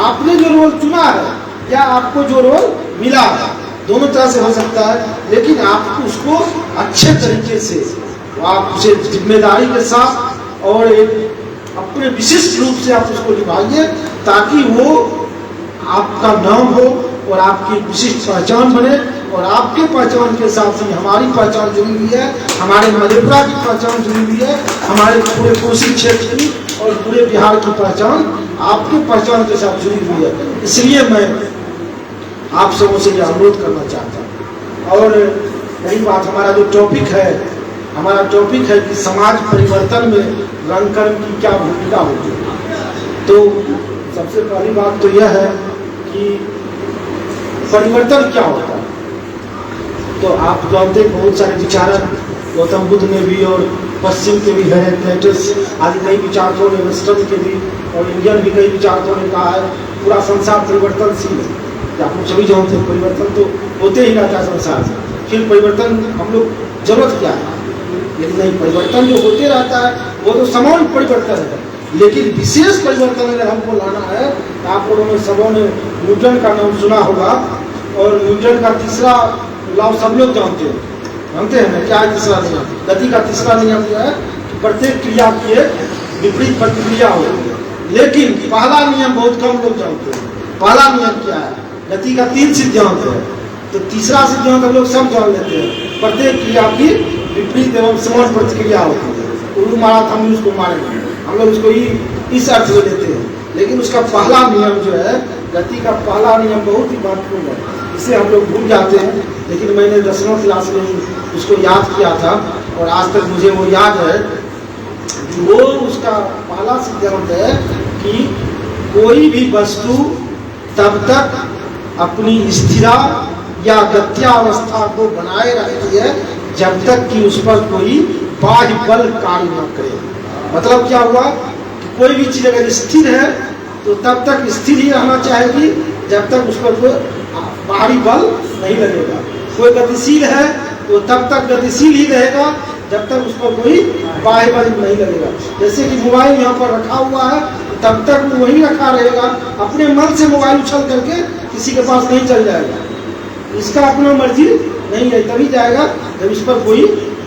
आपने जो रोल चुना है या आपको जो रोल मिला है, दोनों तरह से हो सकता है, लेकिन आप उसको अच्छे तरीके से आप उसे जिम्मेदारी के साथ और एक अपने विशिष्ट रूप से आप उसको निभाइए ताकि वो आपका नाम हो और आपकी विशिष्ट पहचान बने। और आपके पहचान के साथ ही हमारी पहचान जुड़ी हुई है, हमारे मधेपुरा की पहचान जुड़ी हुई है, हमारे पूरे कोसी क्षेत्र की और पूरे बिहार की पहचान आपके पहचान के साथ जुड़ी हुई है। इसलिए मैं आप सबों से यह अनुरोध करना चाहता हूँ। और यही बात हमारा जो टॉपिक है, हमारा टॉपिक है कि समाज परिवर्तन में रंगकर्म की क्या भूमिका होती है। तो सबसे पहली बात तो यह है कि परिवर्तन क्या होता है। तो आप जानते हैं बहुत सारे विचारक, गौतम बुद्ध ने भी और पश्चिम के भी है, प्लेटस आदि कई विचारकों ने, वेस्टर्न के भी और इंडियन भी कई विचारकों ने कहा है पूरा संसार परिवर्तनशील है। आप लोग सभी जानते हैं परिवर्तन तो होते ही रहता है संसार में, फिर परिवर्तन हम लोग जरूरत क्या है, लेकिन नहीं, परिवर्तन जो होते रहता है वो तो समान परिवर्तन है, लेकिन विशेष परिवर्तन अगर हमको लाना है तो आप लोगों ने सबों ने न्यूटन का नाम सुना होगा और न्यूटन का तीसरा लॉ सब लोग जानते हैं ना, क्या है तीसरा नियम? गति का तीसरा नियम जो है कि प्रत्येक क्रिया की विपरीत प्रतिक्रिया होती है, लेकिन पहला नियम बहुत कम लोग जानते हैं। पहला नियम क्या है? गति का 3 सिद्धांत है, तो तीसरा सिद्धांत हम लोग सब जान लेते हैं, प्रत्येक क्रिया की विपरीत एवं समान प्रतिक्रिया होती है। उर्दू मारा था, हम उसको मारेंगे, हम लोग उसको इस अर्थ में लेते हैं, लेकिन उसका पहला नियम जो है, गति का पहला नियम बहुत ही महत्वपूर्ण है, इसे हम लोग भूल जाते हैं। लेकिन मैंने 10वीं क्लास में उसको याद किया था और आज तक मुझे वो याद है। वो उसका पहला सिद्धांत है कि कोई भी वस्तु तब तक अपनी स्थिरा या गत्यावस्था को बनाए रखती है जब तक कि उस पर कोई बाह्य बल कार्य न करे। मतलब क्या हुआ कि कोई भी चीज अगर स्थिर है तो तब तक स्थिर ही रहना चाहेगी जब तक उस पर कोई बाहरी बल नहीं लगेगा। कोई गतिशील है तो तब तक गतिशील ही रहेगा जब तक उस पर कोई बाह्य बल नहीं लगेगा। जैसे कि मोबाइल यहाँ पर रखा हुआ है तब तक वो वहीं रखा रहेगा, अपने मन से मोबाइल उछल करके किसी के पास नहीं चल जाएगा, इसका अपना मर्जी नहीं है, तभी जाएगा जब इस पर कोई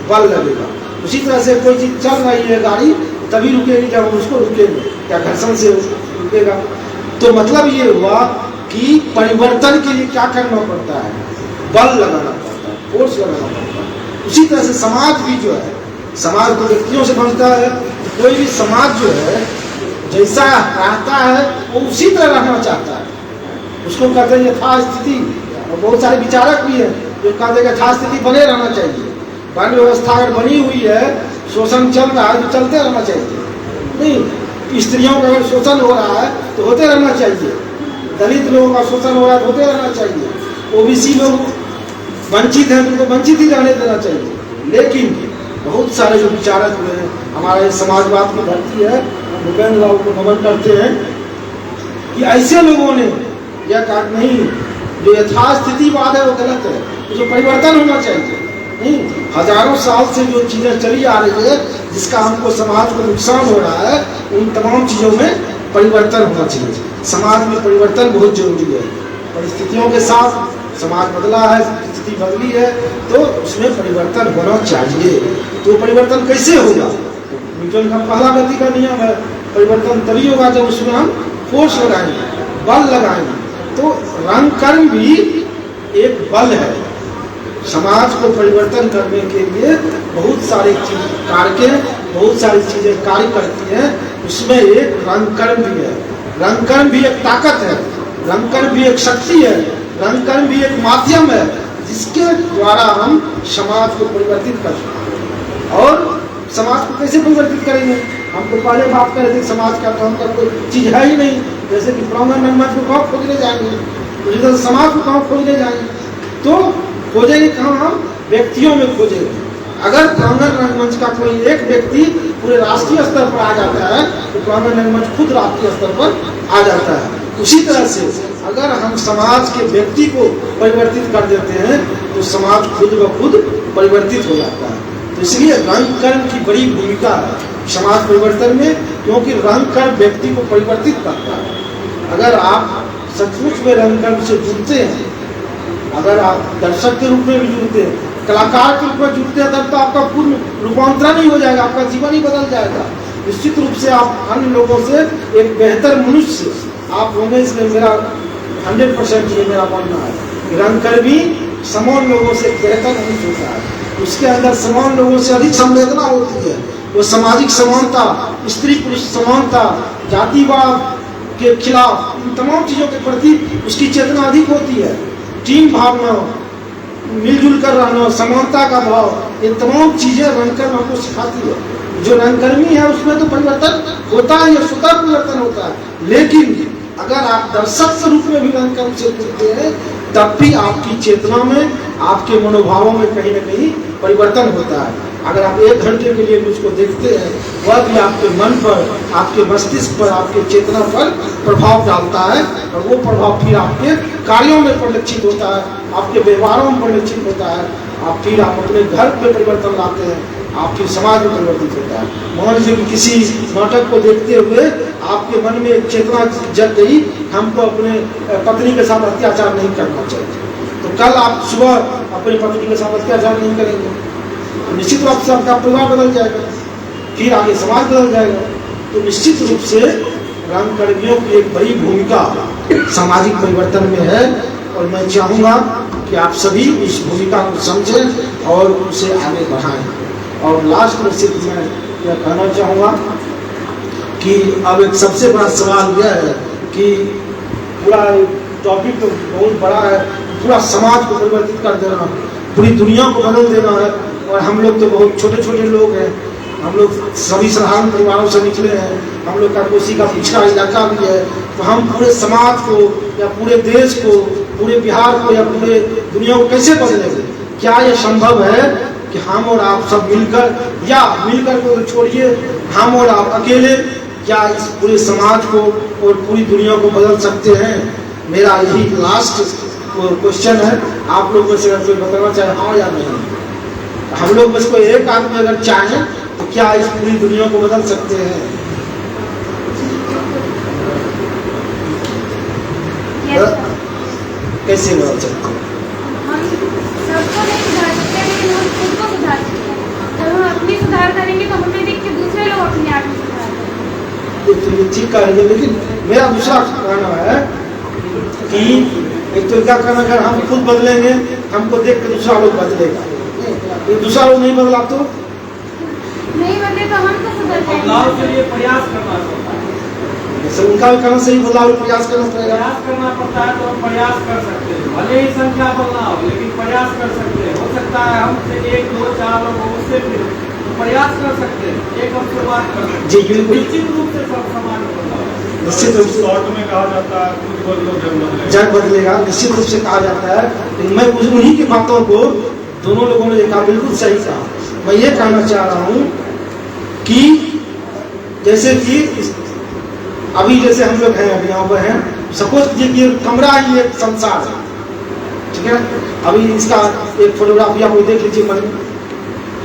बल लगेगा। उसी तरह से कोई चीज चल रही है गाड़ी तभी रुकेगी जब हम उसको रुकेंगे, क्या घर्षण से रुकेगा। तो मतलब ये हुआ कि परिवर्तन के लिए क्या करना पड़ता है? बल लगाना पड़ता है, फोर्स लगाना पड़ता है। उसी तरह से समाज भी जो है, समाज तो व्यक्तियों से बनता है, कोई भी समाज जो है जैसा रहता है वो उसी तरह रहना चाहता है, उसको कहते हैं यथास्थिति। और बहुत सारे विचारक भी हैं जो कहते हैं यथास्थिति बने रहना चाहिए। वन व्यवस्था अगर बनी हुई है, शोषण चल रहा है तो चलते रहना चाहिए, नहीं स्त्रियों का अगर शोषण हो रहा है तो होते रहना चाहिए, दलित लोगों का शोषण हो रहा है तो होते रहना चाहिए, ओबीसी लोग वंचित हैं तो उनको वंचित ही रहने देना चाहिए। लेकिन बहुत सारे जो विचारक हुए हैं, हमारे समाजवाद की धरती है, भूपेंद्र राव को नमन करते हैं कि ऐसे लोगों ने यह कहा नहीं, जो यथास्थितिवाद है वो गलत है, जो परिवर्तन होना चाहिए। नहीं, हजारों साल से जो चीजें चली आ रही है जिसका हमको समाज को नुकसान हो रहा है, उन तमाम चीजों में परिवर्तन होना चाहिए। समाज में परिवर्तन बहुत जरूरी है। परिस्थितियों के साथ समाज बदला है, स्थिति बदली है, तो उसमें परिवर्तन होना चाहिए। तो परिवर्तन कैसे होगा? न्यूटन का पहला गति का नियम है, परिवर्तन तभी होगा जब उसमें हम फोर्स लगाएंगे, बल लगाएंगे। तो रंग कर्म भी एक बल है। समाज को परिवर्तन करने के लिए बहुत सारे कारकें, बहुत सारी चीजें कार्य करती हैं, उसमें एक रंग कर्म भी है। रंग कर्म भी एक ताकत है, रंग कर्म भी एक शक्ति है, रंग कर्म भी एक माध्यम है जिसके द्वारा हम समाज को परिवर्तित कर सकते हैं। और समाज को कैसे परिवर्तित करेंगे? हम तो पहले बात कर रहे थे समाज का तो हम का कोई चीज है ही नहीं, जैसे कि प्रांगण रंगमंच को कहाँ खोजने जाएंगे, तो समाज को कहाँ खोजने जाएंगे? तो खोजेंगे कहाँ? हम व्यक्तियों में खोजेंगे। अगर प्रांगण रंगमंच का कोई एक व्यक्ति पूरे राष्ट्रीय स्तर पर आ जाता है तो प्रांगण रंगमंच खुद राष्ट्रीय स्तर पर आ जाता है। उसी तरह से अगर हम समाज के व्यक्ति को परिवर्तित कर देते हैं तो समाज खुद ब खुद परिवर्तित हो जाता है। तो इसलिए रंग कर्म की बड़ी भूमिका है समाज परिवर्तन में, क्योंकि रंग कर्म व्यक्ति को परिवर्तित करता है। अगर आप सचमुच में रंग कर्म से जुड़ते हैं, अगर आप दर्शक के रूप में भी जुड़ते हैं, कलाकार के रूप में जुड़ते हैं, तब तो आपका पूर्ण रूपांतरण ही हो जाएगा, आपका जीवन ही बदल जाएगा। निश्चित रूप से आप अन्य लोगों से एक बेहतर मनुष्य आप होंगे। इसलिए मेरा 100% ये मेरा मानना है कि रंगकर्मी समान लोगों से बेहतर मनुष्य होता है, उसके अंदर समान लोगों से अधिक संवेदना होती है। वो सामाजिक समानता, स्त्री पुरुष समानता, जातिवाद के खिलाफ, इन तमाम चीजों के प्रति उसकी चेतना अधिक होती है। टीम भावना, मिलजुल कर रहना, समानता का भाव, ये तमाम चीजें रंगकर्म हमको सिखाती है। जो रंगकर्मी है उसमें तो परिवर्तन होता है, ये स्वतः परिवर्तन होता है। लेकिन अगर आप दर्शक के रूप में भी रंगकर्म से जुड़ते हैं तब भी आपकी चेतना में, आपके मनोभावों में कहीं न कहीं परिवर्तन होता है। अगर आप 1 घंटे के लिए मुझको देखते हैं, वह भी आपके मन पर, आपके मस्तिष्क पर, आपके चेतना पर प्रभाव डालता है, और वो प्रभाव फिर आपके कार्यों में परिलक्षित होता है, आपके व्यवहारों में परिलक्षित होता है। फिर आप अपने घर में परिवर्तन लाते हैं, आप फिर समाज में परिवर्तित होता है। मान लीजिए कि किसी नाटक को देखते हुए आपके मन में एक चेतना जग गई, हमको अपने पत्नी के साथ अत्याचार नहीं करना चाहिए, तो कल आप सुबह अपनी पत्नी के साथ अत्याचार नहीं करेंगे, निश्चित रूप से आपका परिवार बदल जाएगा, फिर आगे समाज बदल जाएगा। तो निश्चित रूप से रंगकर्मियों की एक बड़ी भूमिका सामाजिक परिवर्तन में है, और मैं चाहूँगा कि आप सभी इस भूमिका को समझें और उसे आगे बढ़ाएं। और लास्ट में सिर्फ मैं यह कहना चाहूँगा कि अब एक सबसे बड़ा सवाल यह है कि पूरा टॉपिक तो बहुत बड़ा है, पूरा समाज को परिवर्तित कर देना, पूरी दुनिया को बदल देना है। और हम लोग तो बहुत छोटे छोटे लोग हैं, हम लोग सभी साधारण परिवारों से निकले हैं, हम लोग का कोसी का पिछड़ा इलाका भी है, तो हम पूरे समाज को या पूरे देश को, पूरे बिहार को या पूरे दुनिया को कैसे बदलेंगे? क्या यह संभव है कि हम और आप सब मिलकर, या मिलकर को तो छोड़िए, हम और आप अकेले क्या इस पूरे समाज को और पूरी दुनिया को बदल सकते हैं? मेरा यही लास्ट क्वेश्चन है। आप लोग में से अगर कोई बताना चाहे हाँ या नहीं, हम लोग में कोई एक आदमी अगर चाहें तो क्या इस पूरी दुनिया को बदल सकते हैं? कैसे बदल सकते हैं? हम सबको नहीं सुधार सकते, लेकिन हम खुद को सुधार सकते हैं। जब हम अपनी सुधार करेंगे तो हमें देख के दूसरे लोग अपने आप में सुधार करेंगे। ये ठीक कह रही है, लेकिन मेरा दूसरा कहना है कि एक तो क्या कहना, अगर हम खुद बदलेंगे, हमको देख के दूसरा लोग बदलेगा, ये दूसरा लोग नहीं बदला तो नहीं बदले तो हम तो सुधर बदलाव के लिए प्रयास करना पड़ता है। जैसे उनका भी कहना सही, बदलाव प्रयास करना पड़ेगा। प्रयास करना पड़ता है तो हम प्रयास कर सकते हैं, भले ही संख्या बदला हो, लेकिन प्रयास कर सकते हैं। हो सकता है हमसे 1, 2, 4 लोग उससे भी तो प्रयास कर सकते हैं, एक हम शुरुआत कर सकते हैं। जी बिल्कुल, निश्चित रूप से सब समाज बदलाव, निश्चित रूप से शॉर्ट में कहा जाता है खुद बदलो जग बदलेगा। जग बदलेगा, निश्चित रूप से कहा जाता है। लेकिन मैं उन्हीं की बातों को दोनों लोगों ने देखा, बिल्कुल सही कहा। मैं ये कहना चाह रहा हूँ कि जैसे कि अभी जैसे हम लोग हैं, अभी यहाँ पर हैं, सपोज कीजिए कि कमरा ही एक संसार है, ठीक है? अभी इसका एक फोटोग्राफी आप देख लीजिए, मन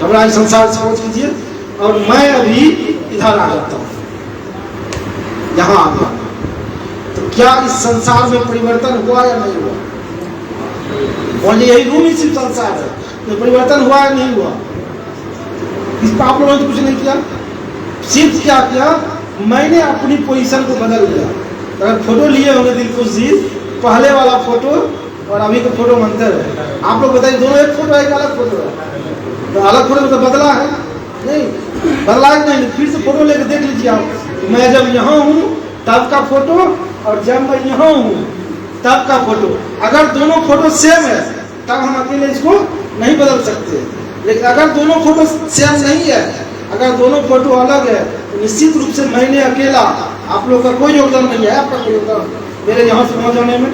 कमरा ही संसार सपोज कीजिए, और मैं अभी इधर आ जाता हूँ, यहाँ आ गया, तो क्या इस संसार में परिवर्तन हुआ या नहीं हुआ? बोलिए, यही रूम ही सिर्फ संसार है, तो परिवर्तन हुआ या नहीं हुआ? इस पर आप लोगों ने कुछ नहीं किया। सिर्फ क्या किया, मैंने अपनी पोजीशन को बदल दिया। अगर फोटो लिए होंगे दिलखुश जी, पहले वाला फोटो और अभी का फोटो में अंतर है। आप लोग बताइए, दोनों एक फोटो है कि अलग फोटो है? तो अलग फोटो में तो बदला है नहीं, बदला है नहीं। फिर से फोटो लेकर देख लीजिए आप, मैं जब यहाँ हूँ तब का फोटो और जब मैं यहाँ हूँ तब का फोटो। अगर दोनों फोटो सेम है तब हम अकेले इसको नहीं बदल सकते, लेकिन अगर दोनों फोटो सेम नहीं है, अगर दोनों फोटो अलग है, तो निश्चित रूप से मैंने अकेला, आप लोग का कोई योगदान नहीं है। आपका कोई योगदान मेरे यहाँ से पहुँच जाने में,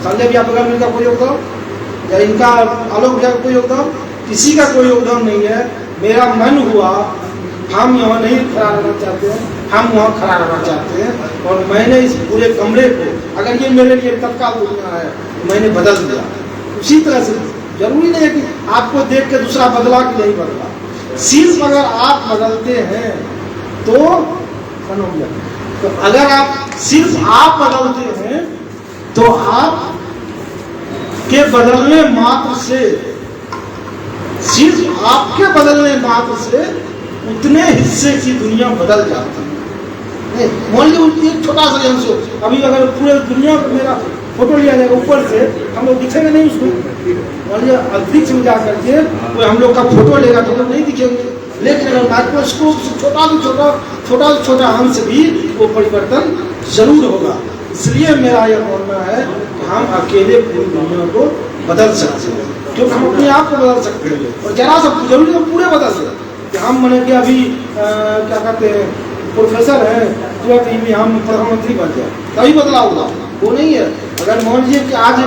संजय भैया बगल का कोई योगदान, या इनका आलोक भैया का कोई योगदान, किसी का कोई योगदान नहीं है। मेरा मन हुआ, हम यहाँ नहीं खड़ा रहना चाहते हैं, हम वहाँ खड़ा रहना चाहते हैं, और मैंने इस पूरे कमरे को, अगर ये मेरे लिए तत्काल दुनिया है, तो मैंने बदल दिया। उसी तरह से जरूरी नहीं है कि आपको देख के दूसरा बदला कि नहीं बदला। सिर्फ अगर आप बदलते हैं तो अगर आप सिर्फ आप बदलते हैं तो आप के बदलने मात्र से, सिर्फ आपके बदलने मात्र से उतने हिस्से की दुनिया बदल जाती है। मान लीजिए एक छोटा सा अंश, अभी अगर पूरे दुनिया को मेरा फोटो लिया जाएगा ऊपर से, हम लोग दिखेंगे नहीं उसको। मान लीजिए अंतरिक्ष में जा करके कोई हम लोग का फोटो लेगा तो लोग नहीं दिखेंगे, लेकिन अगर माइक्रोस्कोप से छोटा से छोटा अंश भी वो परिवर्तन जरूर होगा। इसलिए मेरा यह मानना है कि हम अकेले पूरी दुनिया को बदल सकते हैं, क्योंकि हम अपने आप को बदल सकते हैं, और जरा सा जरूरी है पूरे बदल सकते कि हम मैंने कि अभी क्या कहते हैं प्रोफेसर हैं, तुरंत ही हम प्रधानमंत्री बन जाए, तभी बदलाव होगा, वो नहीं है। अगर मान लीजिए कि आज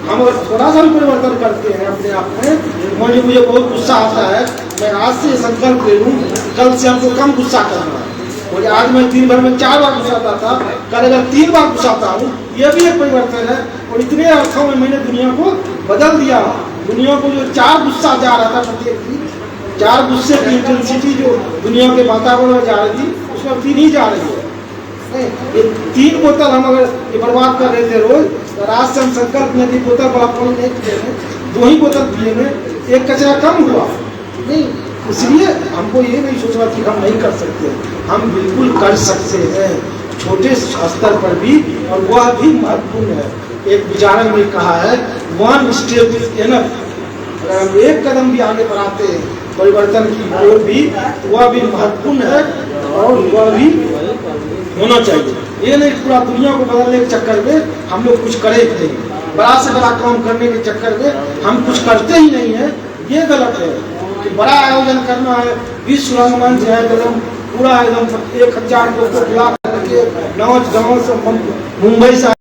हम अगर थोड़ा सा भी परिवर्तन करते हैं अपने आप में, मान लीजिए मुझे बहुत गुस्सा आता है, मैं आज से संकल्प ले लूँ कल से हमको कम गुस्सा करना है। और आज मैं दिन भर में 4 बार गुस्साता था, कल अगर 3 बार गुस्साता हूँ, यह भी एक परिवर्तन है। और इतने अर्थों में मैंने दुनिया को बदल दिया। दुनिया को जो 4 गुस्सा जा रहा था प्रत्येक दिन, 4 गुस्से की इंटेंसिटी जो दुनिया के वातावरण में जा रही थी, उसमें 3 ही जा रही है। ये 3 बोतल हम अगर ये बर्बाद कर रहे थे रोज, तो आज से हम संकल्प में 3 बोतल बड़ा पानी नहीं पिए हैं, 2 ही बोतल पिए में, एक कचरा कम हुआ नहीं। इसलिए हमको ये नहीं सोचना कि हम नहीं कर सकते, हम बिल्कुल कर सकते हैं, छोटे स्तर पर भी, और वह भी महत्वपूर्ण है। एक विचारक ने कहा है, 1 स्टेप इज एनफ। अगर हम एक कदम भी आगे बढ़ाते हैं परिवर्तन की ओर भी, वह भी महत्वपूर्ण है और वह भी होना चाहिए। ये नहीं पूरा दुनिया को बदलने के चक्कर में हम लोग कुछ करे ही नहीं, बड़ा से बड़ा काम करने के चक्कर में हम कुछ करते ही नहीं है, ये गलत है। कि बड़ा आयोजन करना है, विश्व रंगमंच है, एकदम पूरा एकदम 1000 लोग को बुला करके नाच गाँव से मुंबई से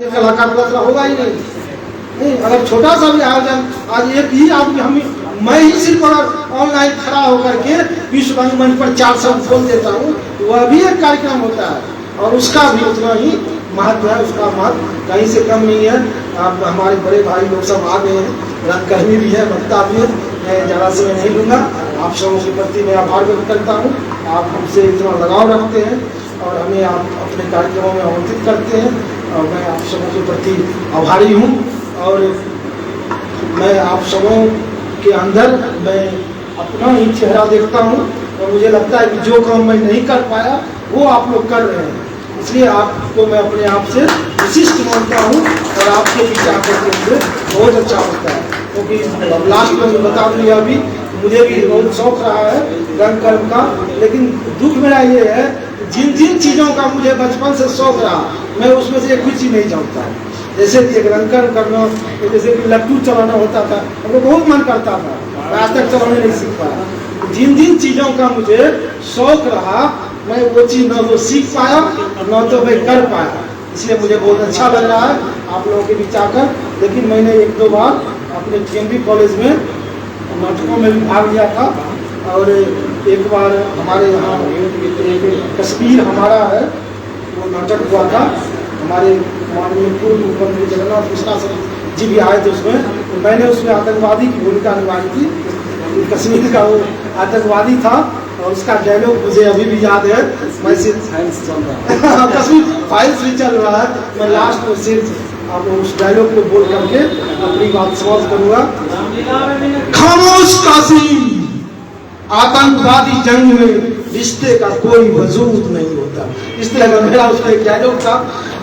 कलाकार बदला होगा ही नहीं। अगर छोटा सा भी आयोजन, आज एक ही आदमी, हम मैं ही सिर्फ अगर ऑनलाइन खड़ा होकर के विश्व रंगमंच पर 4 शब्द बोल देता हूँ, तो वह भी एक कार्यक्रम होता है, और उसका भी उतना ही महत्व है, उसका महत्व कहीं से कम नहीं है। आप हमारे बड़े भाई लोग सब आ गए हैं, रंगकर्मी भी है, वक्ता भी है, मैं ज़्यादा समय नहीं लूँगा। आप सबों के प्रति मैं आभार व्यक्त करता हूँ, आप हमसे इतना लगाव रखते हैं और हमें आप अपने कार्यक्रमों में आमंत्रित करते हैं, और मैं आप सबों के प्रति आभारी हूँ। और मैं आप सबों के अंदर मैं अपना ही चेहरा देखता हूँ, और मुझे लगता है कि जो काम मैं नहीं कर पाया वो आप लोग कर रहे हैं, इसलिए आपको मैं अपने आप से विशिष्ट मानता हूँ, और आपके बीच आकर के मुझे बहुत अच्छा लगता है। क्योंकि लास्ट में मैं बता दूँ, अभी मुझे भी बहुत शौक रहा है रंग कर्म का, लेकिन दुख मेरा ये है जिन जिन चीज़ों का मुझे बचपन से शौक रहा, मैं उसमें से एक भी चीज़ नहीं जानता। जैसे कि एक रंग कर्म करना, जैसे कि लट्टू चलाना होता था, हमको बहुत मन करता था, आज तक चलाने नहीं सीख पाया। जिन जिन चीज़ों का मुझे शौक रहा, मैं वो चीज़ न तो सीख पाया न तो मैं कर पाया, इसलिए मुझे बहुत अच्छा लग रहा है आप लोगों के बीच आकर। लेकिन मैंने 1-2 बार अपने TMB कॉलेज में नाटकों में भी भाग लिया था, और एक बार हमारे यहाँ कश्मीर हमारा है वो नाटक हुआ था, हमारे माननीय पूर्व मुख्यमंत्री जगन्नाथ मिश्रा जी भी आए थे उसमें, तो मैंने उसमें आतंकवादी की भूमिका निभाई थी। कश्मीर का वो आतंकवादी था, और उसका डायलॉग मुझे अभी भी याद है। मैं फाइल्स चल रहा है कश्मीर फाइल्स भी चल रहा है। मैं लास्ट में सिर्फ आप उस डायलॉग को बोल करके अपनी बात समाप्त करूंगा। खामोश कासिम, आतंकवादी जंग में रिश्ते का कोई वजूद नहीं होता। इस तरह का मेरा उसका एक डायलॉग था।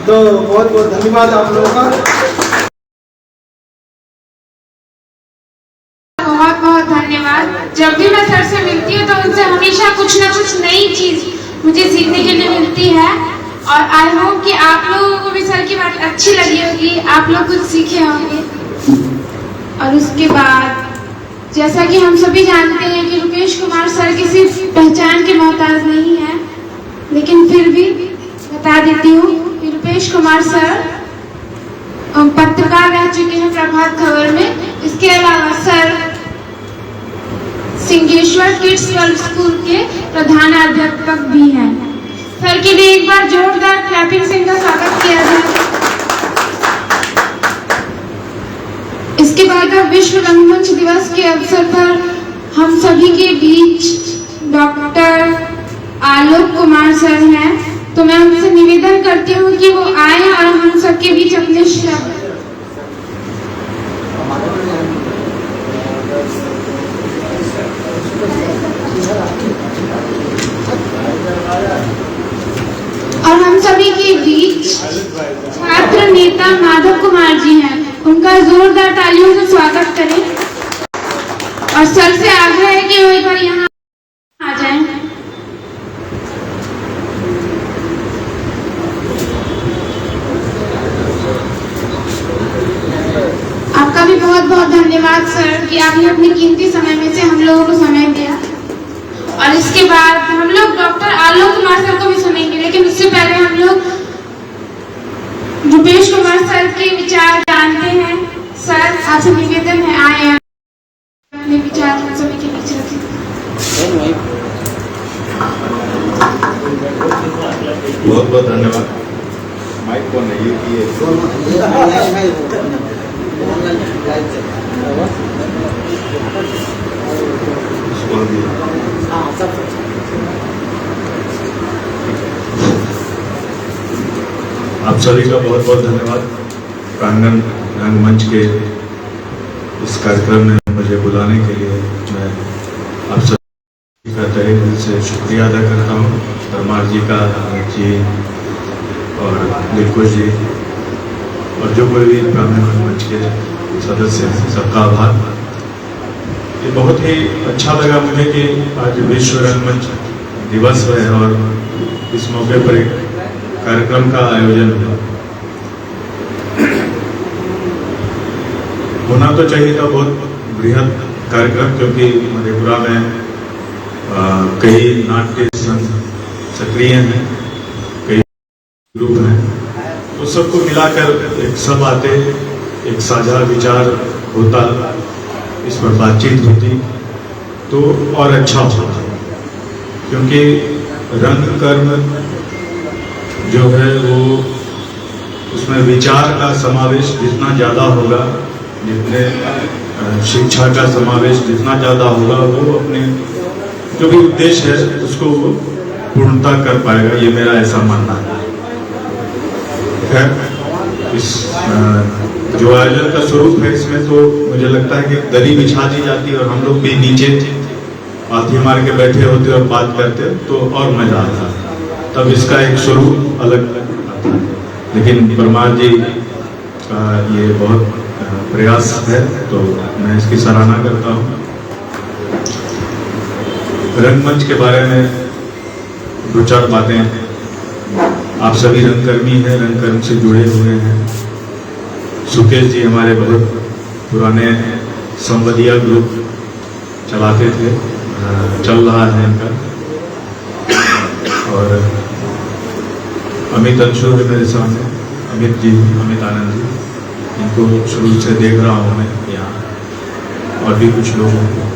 तो बहुत बहुत धन्यवाद आप लोगों का। बहुत बहुत धन्यवाद। जब भी मैं सर से मिलती हूँ तो उनसे हमेशा कुछ ना कुछ नई चीज मुझे सीखने के लिए मिलती है। और आई होप कि आप लोगों को भी सर की बात अच्छी लगी होगी, आप लोग कुछ सीखे होंगे। और उसके बाद जैसा कि हम सभी जानते हैं कि रुपेश कुमार सर किसी पहचान के मोहताज नहीं है, लेकिन फिर भी बता देती हूँ कि रुपेश कुमार सर पत्रकार रह चुके हैं प्रभात खबर में। इसके अलावा sir Singheshwar kids world school के प्रधानाध्यापक भी हैं। सर के लिए एक बार जोरदार क्लैपिंग से इनका स्वागत किया जाए। इसके बाद अब विश्व रंगमंच दिवस के अवसर पर हम सभी के बीच डॉक्टर आलोक कुमार सर हैं, तो मैं उनसे निवेदन करती हूँ कि वो आए और हम सबके बीच अपने शब्द और हम सभी के बीच छात्र नेता माधव कुमार जी हैं, उनका जोरदार तालियों से स्वागत करें। और सर से आग्रह है कि वो एक बार यहाँ आ जाएं। आपका भी बहुत बहुत धन्यवाद सर कि आपने अपने कीमती समय में से हम लोगों को समय दिया। और इसके बाद हम लोग डॉक्टर आलोक कुमार सर को भी सुनेंगे, लेकिन उससे पहले हम लोग रुपेश कुमार सर के विचार जानते हैं। सर आपसे निवेदन है आए अपने विचार हम सभी के बीच रखें। बहुत बहुत धन्यवाद। माइक कौन है ये आप सभी का बहुत बहुत धन्यवाद। प्रांगण रंगमंच के इस कार्यक्रम में मुझे बुलाने के लिए मैं आप सभी का तहे दिल से शुक्रिया अदा करता हूँ। परमार जी का, जी और दिलकुश जी और जो कोई भी प्रांगण रंगमंच के सदस्य हैं, सबका आभार। ये बहुत ही अच्छा लगा मुझे कि आज विश्व रंगमंच दिवस है और इस मौके पर एक कार्यक्रम का आयोजन हुआ। होना तो चाहिए था बहुत बृहद कार्यक्रम, क्योंकि मधेपुरा में कई नाट्य संघ सक्रिय हैं, कई ग्रुप हैं, तो सबको मिलाकर एक सब आते, एक साझा विचार होता, इस पर बातचीत होती तो और अच्छा होता। क्योंकि रंग कर्म जो है वो उसमें विचार का समावेश जितना ज़्यादा होगा, जितने शिक्षा का समावेश जितना ज़्यादा होगा, वो अपने जो भी उद्देश्य है उसको पूर्णता कर पाएगा। ये मेरा ऐसा मानना है। खैर, इस जो आयोजन का स्वरूप है इसमें तो मुझे लगता है कि दरी बिछा दी जाती है और हम लोग भी नीचे पाथी मार के बैठे होते और बात करते तो और मजा आता, तब इसका एक स्वरूप अलग आता है। लेकिन परमार जी का ये बहुत प्रयास है, तो मैं इसकी सराहना करता हूँ। रंगमंच के बारे में दो चार बातें। आप सभी रंगकर्मी हैं, रंगकर्म से जुड़े हुए हैं। सुकेश जी हमारे बहुत पुराने संवदिया ग्रुप चलाते थे, चल रहा है इनका। और अमित अंशु है मेरे सामने, अमित जी, अमित आनंद जी, इनको शुरू से देख रहा हूँ मैं यहाँ, और भी कुछ लोग हैं।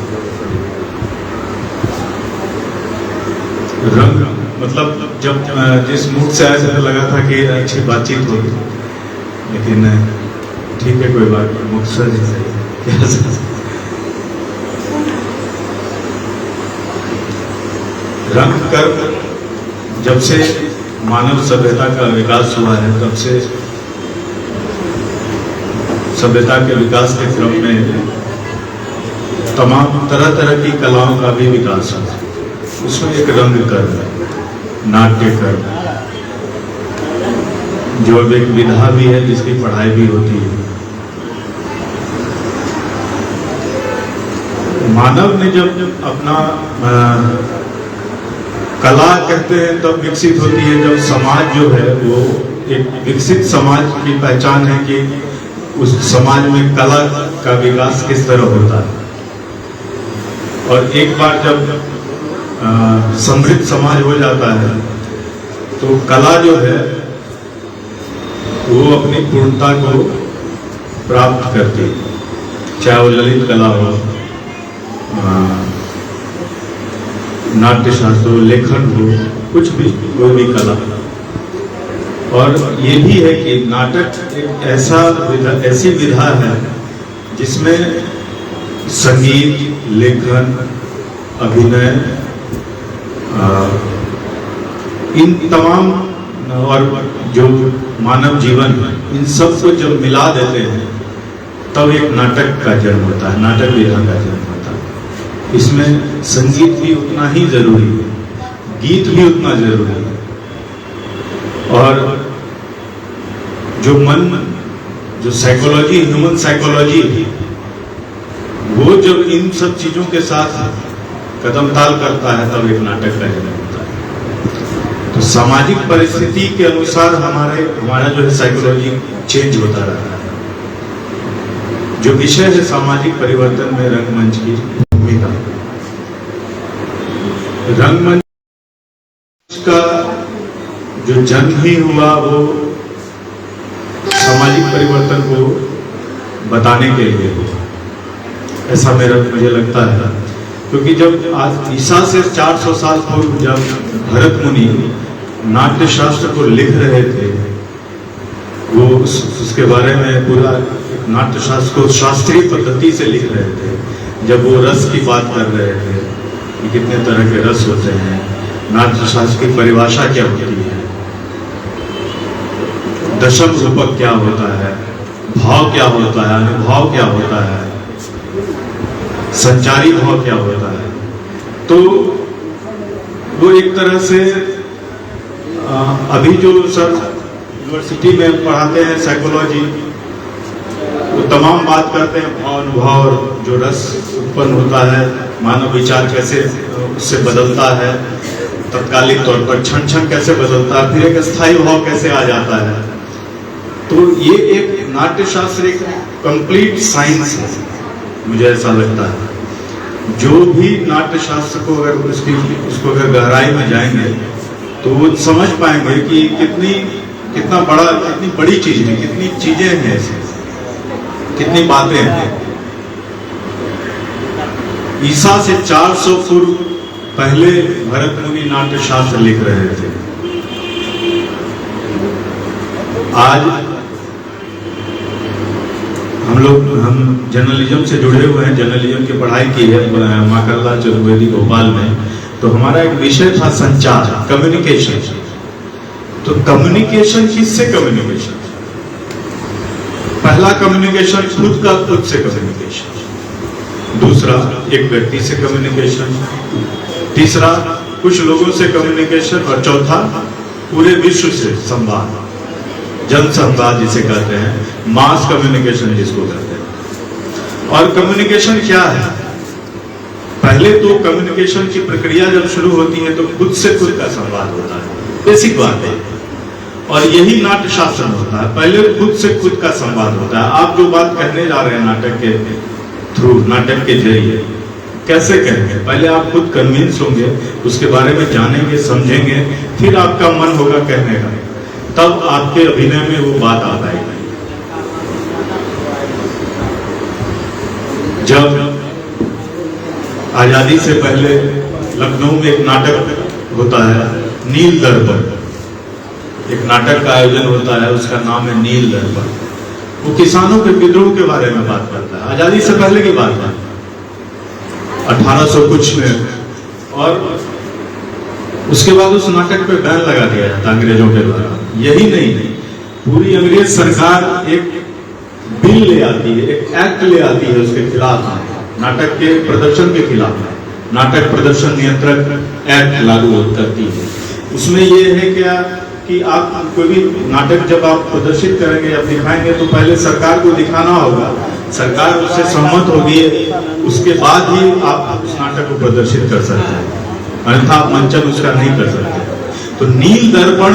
रंग मतलब जब जिस मूड से आया था लगा था कि अच्छी बातचीत होगी, लेकिन ठीक है कोई बात नहीं, मुख्तर ही सही। रंग कर्म जब से मानव सभ्यता का विकास हुआ है, तब से सभ्यता के विकास के क्रम में तमाम तरह तरह की कलाओं का भी विकास हुआ। उसमें एक रंग कर्म है, नाट्य कर्म, जो एक विधा भी है जिसकी पढ़ाई भी होती है। मानव ने जब अपना कला कहते हैं तब विकसित होती है जब समाज जो है वो एक विकसित समाज की पहचान है कि उस समाज में कला का विकास किस तरह होता है। और एक बार जब समृद्ध समाज हो जाता है तो कला जो है वो अपनी पूर्णता को प्राप्त करती है, चाहे वो ललित कला हो, नाट्य शास्त्र हो, लेखन हो, कुछ भी, कोई भी कला। और ये भी है कि नाटक एक ऐसी विधा है जिसमें संगीत, लेखन, अभिनय, इन तमाम और जो मानव जीवन है, इन सब को जब मिला देते हैं तब एक नाटक का जन्म होता है, नाटक विधा का जन्म होता है। इसमें संगीत भी उतना ही जरूरी है, गीत भी उतना जरूरी है, और जो मन, जो साइकोलॉजी, ह्यूमन साइकोलॉजी, वो जब इन सब चीजों के साथ कदम ताल करता है तब एक नाटक का जन्म होता है। तो सामाजिक परिस्थिति के अनुसार हमारा जो है साइकोलॉजी चेंज होता रहता है। जो विषय है सामाजिक परिवर्तन में रंगमंच की भूमिका। रंगमंच का जो जन्म ही हुआ वो सामाजिक परिवर्तन को बताने के लिए हुआ, ऐसा मुझे लगता है। क्योंकि जब आज ईसा से 400 साल पूर्व जब भरत मुनि नाट्य शास्त्र को लिख रहे थे, वो उसके बारे में पूरा नाट्य शास्त्र को शास्त्रीय पद्धति से लिख रहे थे। जब वो रस की बात कर रहे थे कि कितने तरह के रस होते हैं, नाट्य शास्त्र की परिभाषा क्या होती है, दशम रूपक क्या होता है, भाव क्या होता है, अनुभाव क्या होता है, संचारी भाव क्या होता है, तो वो एक तरह से अभी जो सर यूनिवर्सिटी में पढ़ाते हैं साइकोलॉजी, वो तमाम बात करते हैं भाव अनुभाव, और जो रस उत्पन्न होता है, मानव विचार कैसे उससे बदलता है, तत्कालिक तौर पर क्षण क्षण कैसे बदलता है, फिर एक स्थायी भाव कैसे आ जाता है। तो ये एक नाट्य शास्त्र एक कंप्लीट साइंस है, मुझे ऐसा लगता है। जो भी नाट्य शास्त्र को अगर उसको अगर गहराई में जाएंगे तो वो समझ पाएंगे कि कितनी बड़ी चीज है, कितनी चीजें हैं इसमें, कितनी बातें हैं। ईसा से 400 पूर्व पहले भरत मुनि नाट्य शास्त्र लिख रहे थे। आज हम जर्नलिज्म से जुड़े हुए हैं, जर्नलिज्म की पढ़ाई की है माकरला चतुर्वेदी भोपाल में। तो हमारा एक विषय था संचार, कम्युनिकेशन। तो कम्युनिकेशन किससे कम्युनिकेशन? पहला कम्युनिकेशन खुद का खुद से कम्युनिकेशन, दूसरा एक व्यक्ति से कम्युनिकेशन, तीसरा कुछ लोगों से कम्युनिकेशन, और चौथा पूरे विश्व से संवाद, जन संवाद जिसे कहते हैं, मास कम्युनिकेशन जिसको कहते हैं। और कम्युनिकेशन क्या है? पहले तो कम्युनिकेशन की प्रक्रिया जब शुरू होती है तो खुद से खुद का संवाद होता है, बेसिक बात है। और यही नाट्य शास्त्र में होता है, पहले खुद से खुद का संवाद होता है। आप जो बात कहने जा रहे हैं नाटक के थ्रू, नाटक के जरिए कैसे कहेंगे? पहले आप खुद कन्विंस होंगे, उसके बारे में जानेंगे, समझेंगे, फिर आपका मन होगा कहने का, तब आपके अभिनय में वो बात आ पाएगी। जब आजादी से पहले लखनऊ में एक नाटक होता है नील दर्पण, एक नाटक का आयोजन होता है, उसका नाम है नील दर्पण। वो किसानों के विद्रोह के बारे में बात करता है, आजादी से पहले की बात है, 1800 कुछ में। और उसके बाद उस नाटक पे बैन लगा दिया जाता अंग्रेजों के द्वारा। यही नहीं, पूरी अंग्रेज सरकार एक बिल ले आती है, एक एक्ट ले आती है उसके खिलाफ, नाटक के प्रदर्शन के खिलाफ नाटक प्रदर्शन नियंत्रक एक्ट लागू करती है। उसमें ये है क्या कि आप कोई भी नाटक जब आप प्रदर्शित करेंगे या दिखाएंगे तो पहले सरकार को दिखाना होगा, सरकार उससे सहमत होगी, उसके बाद ही आप उस नाटक को प्रदर्शित कर सकते हैं, अन्यथा आप मंचन उसका नहीं कर सकते। तो नील दर्पण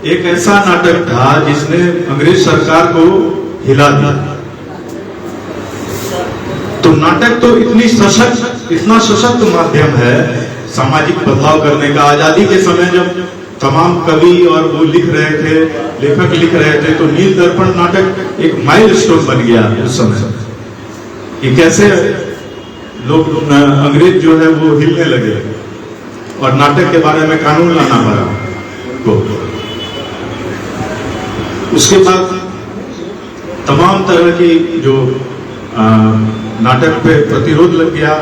एक ऐसा नाटक था जिसने अंग्रेज सरकार को हिला दिया। तो नाटक तो इतना सशक्त माध्यम है सामाजिक बदलाव करने का। आजादी के समय जब तमाम कवि और वो लिख रहे थे, लेखक लिख रहे थे, तो नील दर्पण नाटक एक माइलस्टोन बन गया उस समय कि कैसे लोग अंग्रेज जो है वो हिलने लगे और नाटक के बारे में कानून लाना पड़ा को। उसके बाद तमाम तरह की जो नाटक पे प्रतिरोध लग गया।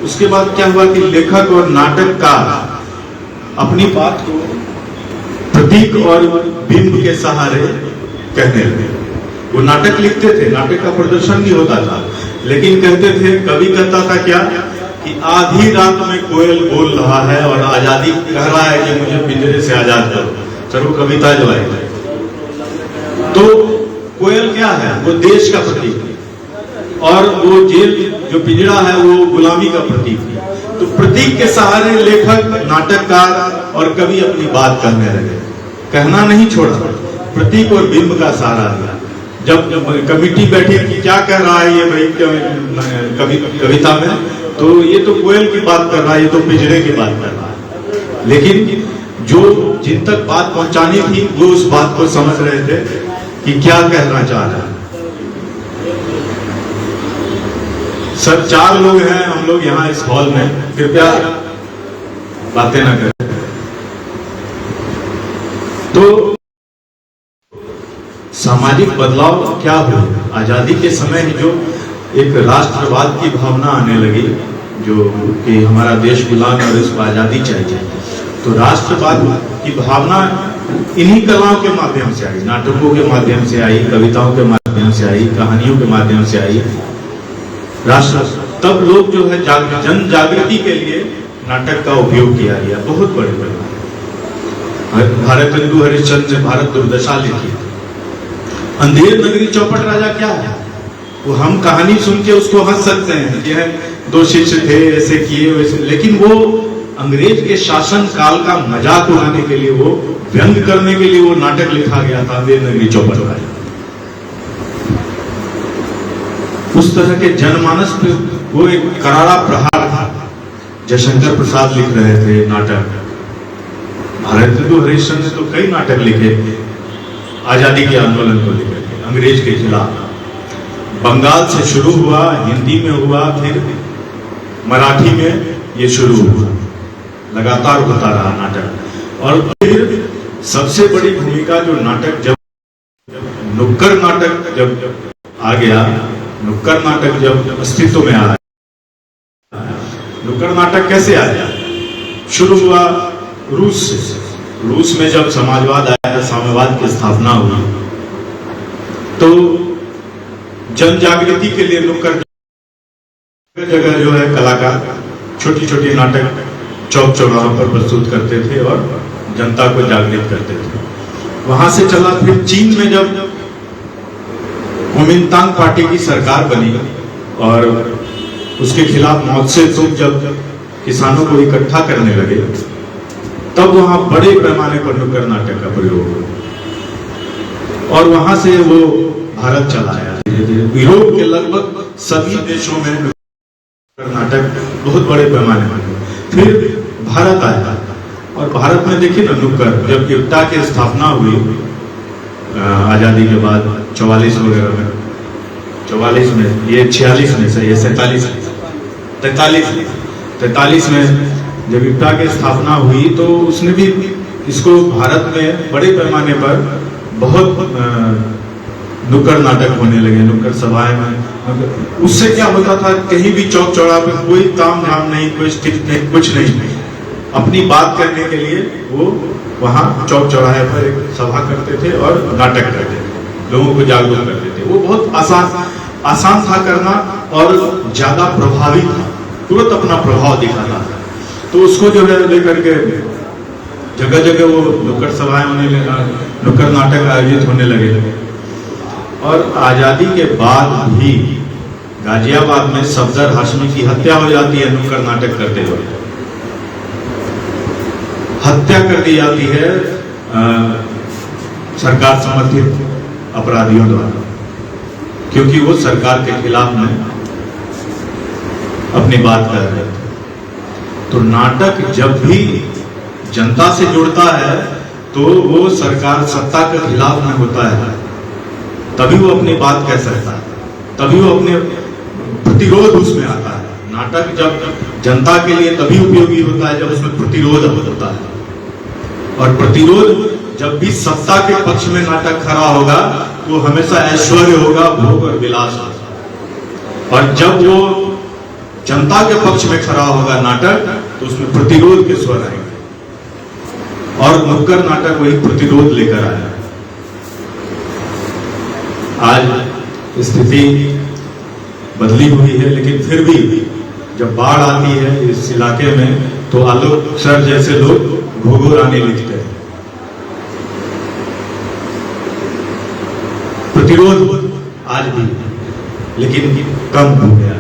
उसके बाद क्या हुआ कि लेखक और नाटककार अपनी बात को प्रतीक और बिंब के सहारे कहने लगे। वो नाटक लिखते थे, नाटक का प्रदर्शन भी होता था, लेकिन कहते थे, कवि कहता था क्या कि आधी रात में कोयल बोल रहा है और आजादी कह रहा है कि मुझे पिंजरे से आजाद करो। चलो कविता जो है, तो कोयल क्या है, वो देश का प्रतीक है, और वो जेल जो पिंजरा है वो गुलामी का प्रतीक है। तो प्रतीक के सहारे लेखक, नाटककार और कवि अपनी बात कहने लगे, कहना नहीं छोड़ा, प्रतीक और बिंब का सहारा दिया। जब कमिटी बैठी कि क्या कह रहा है ये भाई कविता में, तो ये तो कोयल की बात कर रहा है, ये तो पिंजरे की बात कर रहा है। लेकिन जो जिन तक बात पहुंचानी थी वो उस बात को समझ रहे थे कि क्या कहना चाह रहा है। सर 4 लोग हैं हम लोग यहाँ इस हॉल में, कृपया बातें ना करें। तो सामाजिक बदलाव क्या हुआ? आजादी के समय ही जो एक राष्ट्रवाद की भावना आने लगी, जो कि हमारा देश गुलाम और इसको आजादी चाहिए, तो राष्ट्रवाद की भावना इन्हीं कलाओं के माध्यम से आई, नाटकों के माध्यम से आई, कविताओं के माध्यम से आई, कहानियों के माध्यम से आई। राष्ट्र तब लोग जो है जन जागृति के लिए नाटक का उपयोग किया गया बहुत बड़े बड़े। भारतेंदु हरिश्चंद्र ने भारत दुर्दशा लिखी। अंधेर नगरी चौपट राजा क्या है? वो हम कहानी सुन के उसको हंस सकते हैं कि 2 शिष्य थे ऐसे किए वैसे, लेकिन वो अंग्रेज के शासन काल का मजाक उड़ाने के लिए, वो व्यंग करने के लिए वो नाटक लिखा गया था, अंधेर नगरी चौपट राजा। उस तरह के जनमानस पे वो एक करारा प्रहार था। जयशंकर प्रसाद लिख रहे थे नाटक, भारतेंदु हरिश्चंद्र ने तो कई नाटक लिखे आजादी के आंदोलन को लेकर, अंग्रेज के खिलाफ। बंगाल से शुरू हुआ, हिंदी में हुआ, फिर मराठी में ये शुरू हुआ, लगातार होता रहा नाटक। और फिर सबसे बड़ी भूमिका जो नाटक, जब नुक्कड़ नाटक जब आ गया, नुक्कड़ नाटक जब अस्तित्व में आया, नुक्कड़ नाटक कैसे आया? शुरू हुआ रूस से। रूस में जब समाजवाद आया, साम्यवाद की स्थापना हुई, तो जन जागृति के लिए नुक्कड़ जगह जो है कलाकार छोटी छोटी नाटक चौक चौराहों पर प्रस्तुत करते थे और जनता को जागृत करते थे। वहां से चला, फिर चीन में जब कुमिंतांग पार्टी की सरकार बनी और उसके खिलाफ मौत से तुम जब किसानों को इकट्ठा करने लगे, तब वहां बड़े पैमाने पर नुक्कड़ नाटक का प्रयोग हुआ और वहां से वो भारत चला आया धीरे धीरे। यूरोप के लगभग सभी देशों में नुक्कड़ नाटक बहुत बड़े पैमाने पर, फिर भारत आया और भारत में देखिए ना नुक्कड़, जब इफ्ता की स्थापना हुई आजादी के बाद 44 वगैरह में, 44 में, ये 46 में से, ये 43 में जब इफ्ता की स्थापना हुई, तो उसने भी इसको भारत में बड़े पैमाने पर बहुत नुक्कड़ नाटक होने लगे, नुक्कड़ सभाएं में। उससे क्या होता था, कहीं भी चौक चौराहे पे कोई ताम झाम नहीं, कोई स्टिक नहीं, कुछ नहीं, अपनी बात करने के लिए वो वहाँ चौक चौराहे पर एक सभा करते थे और नाटक करते थे, लोगों को जागरूक करते थे। वो बहुत आसान था करना और ज्यादा प्रभावी था, तुरंत अपना प्रभाव दिखाता था। तो उसको जो है लेकर के जगह जगह वो नुक्कड़ सभाएं होने लगा, नुक्कड़ नाटक आयोजित होने लगे। और आजादी के बाद भी गाजियाबाद में सफदर हाशमी की हत्या हो जाती है नुक्कड़ नाटक करते हुए, हत्या कर दी जाती है सरकार समर्थित अपराधियों द्वारा, क्योंकि वो सरकार के खिलाफ में अपनी बात कर रहे थे। तो नाटक जब भी जनता से जुड़ता है तो वो सरकार सत्ता के खिलाफ में होता है, तभी वो अपनी बात कह सकता है, तभी वो अपने प्रतिरोध उसमें आता है। नाटक जब जनता के लिए तभी उपयोगी होता है जब उसमें प्रतिरोध होता है, और प्रतिरोध जब भी सत्ता के पक्ष में नाटक खड़ा होगा तो हमेशा ऐश्वर्य होगा, भोग और विलास होगा। और जब वो जनता के पक्ष में खड़ा होगा नाटक तो उसमें प्रतिरोध के स्वर आएंगे, और नुक्कड़ नाटक वही प्रतिरोध लेकर आया। आज स्थिति बदली हुई है, लेकिन फिर भी जब बाढ़ आती है इस इलाके में तो आलोक सर जैसे लोग घोघो रानी लिखते हैं। प्रतिरोध आज भी, लेकिन कम हो गया,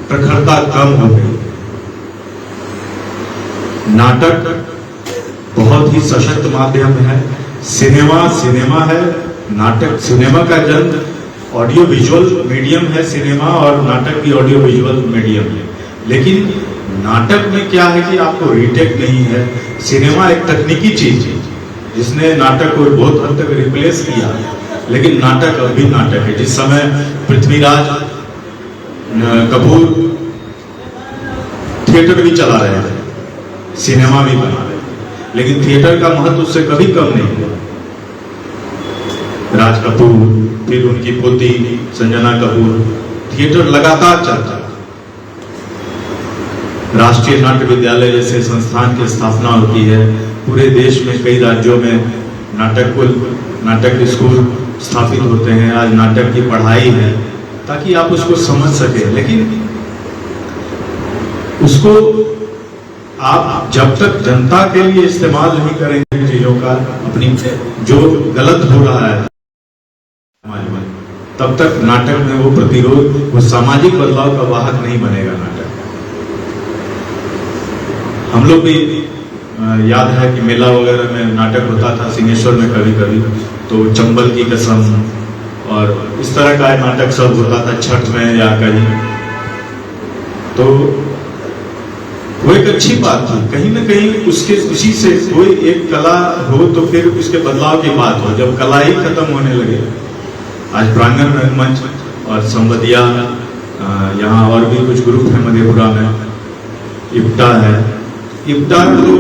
प्रखरता कम हो गई। नाटक बहुत ही सशक्त माध्यम है, सिनेमा है, नाटक सिनेमा का जन्म ऑडियो विजुअल मीडियम है सिनेमा, और नाटक भी ऑडियो विजुअल मीडियम है। लेकिन नाटक में क्या है कि आपको रीटेक नहीं है। सिनेमा एक तकनीकी चीज है जिसने नाटक को बहुत हद तक रिप्लेस किया, लेकिन नाटक अभी नाटक है। जिस समय पृथ्वीराज कपूर थिएटर भी चला रहे थे, सिनेमा भी बना रहे थे, लेकिन थिएटर का महत्व उससे कभी कम नहीं हुआ। राज कपूर, फिर उनकी पोती संजना कपूर, थिएटर लगातार चलता। राष्ट्रीय नाट्य विद्यालय जैसे संस्थान की स्थापना होती है, पूरे देश में कई राज्यों में नाटक स्कूल स्थापित होते हैं। आज नाटक की पढ़ाई है ताकि आप उसको समझ सके, लेकिन उसको आप जब तक जनता के लिए इस्तेमाल नहीं करेंगे चीजों का, अपनी जो गलत हो रहा है समाज में, तब तक नाटक में वो प्रतिरोध, वो सामाजिक बदलाव का वाहक नहीं बनेगा नाटक। हम लोग भी याद है कि मेला वगैरह में नाटक होता था सिंहेश्वर में कभी कभी, तो चंबल की कसम और इस तरह का नाटक सब होता था छठ में या कहीं। तो वो एक अच्छी बात थी, कहीं ना कहीं उसी से कोई एक कला हो तो फिर उसके बदलाव की बात हो। जब कला ही खत्म होने लगे, आज प्रांगण रंगमंच और संवदिया, यहाँ और भी कुछ ग्रुप है मधेपुरा में, इप्टा है। इप्टा तो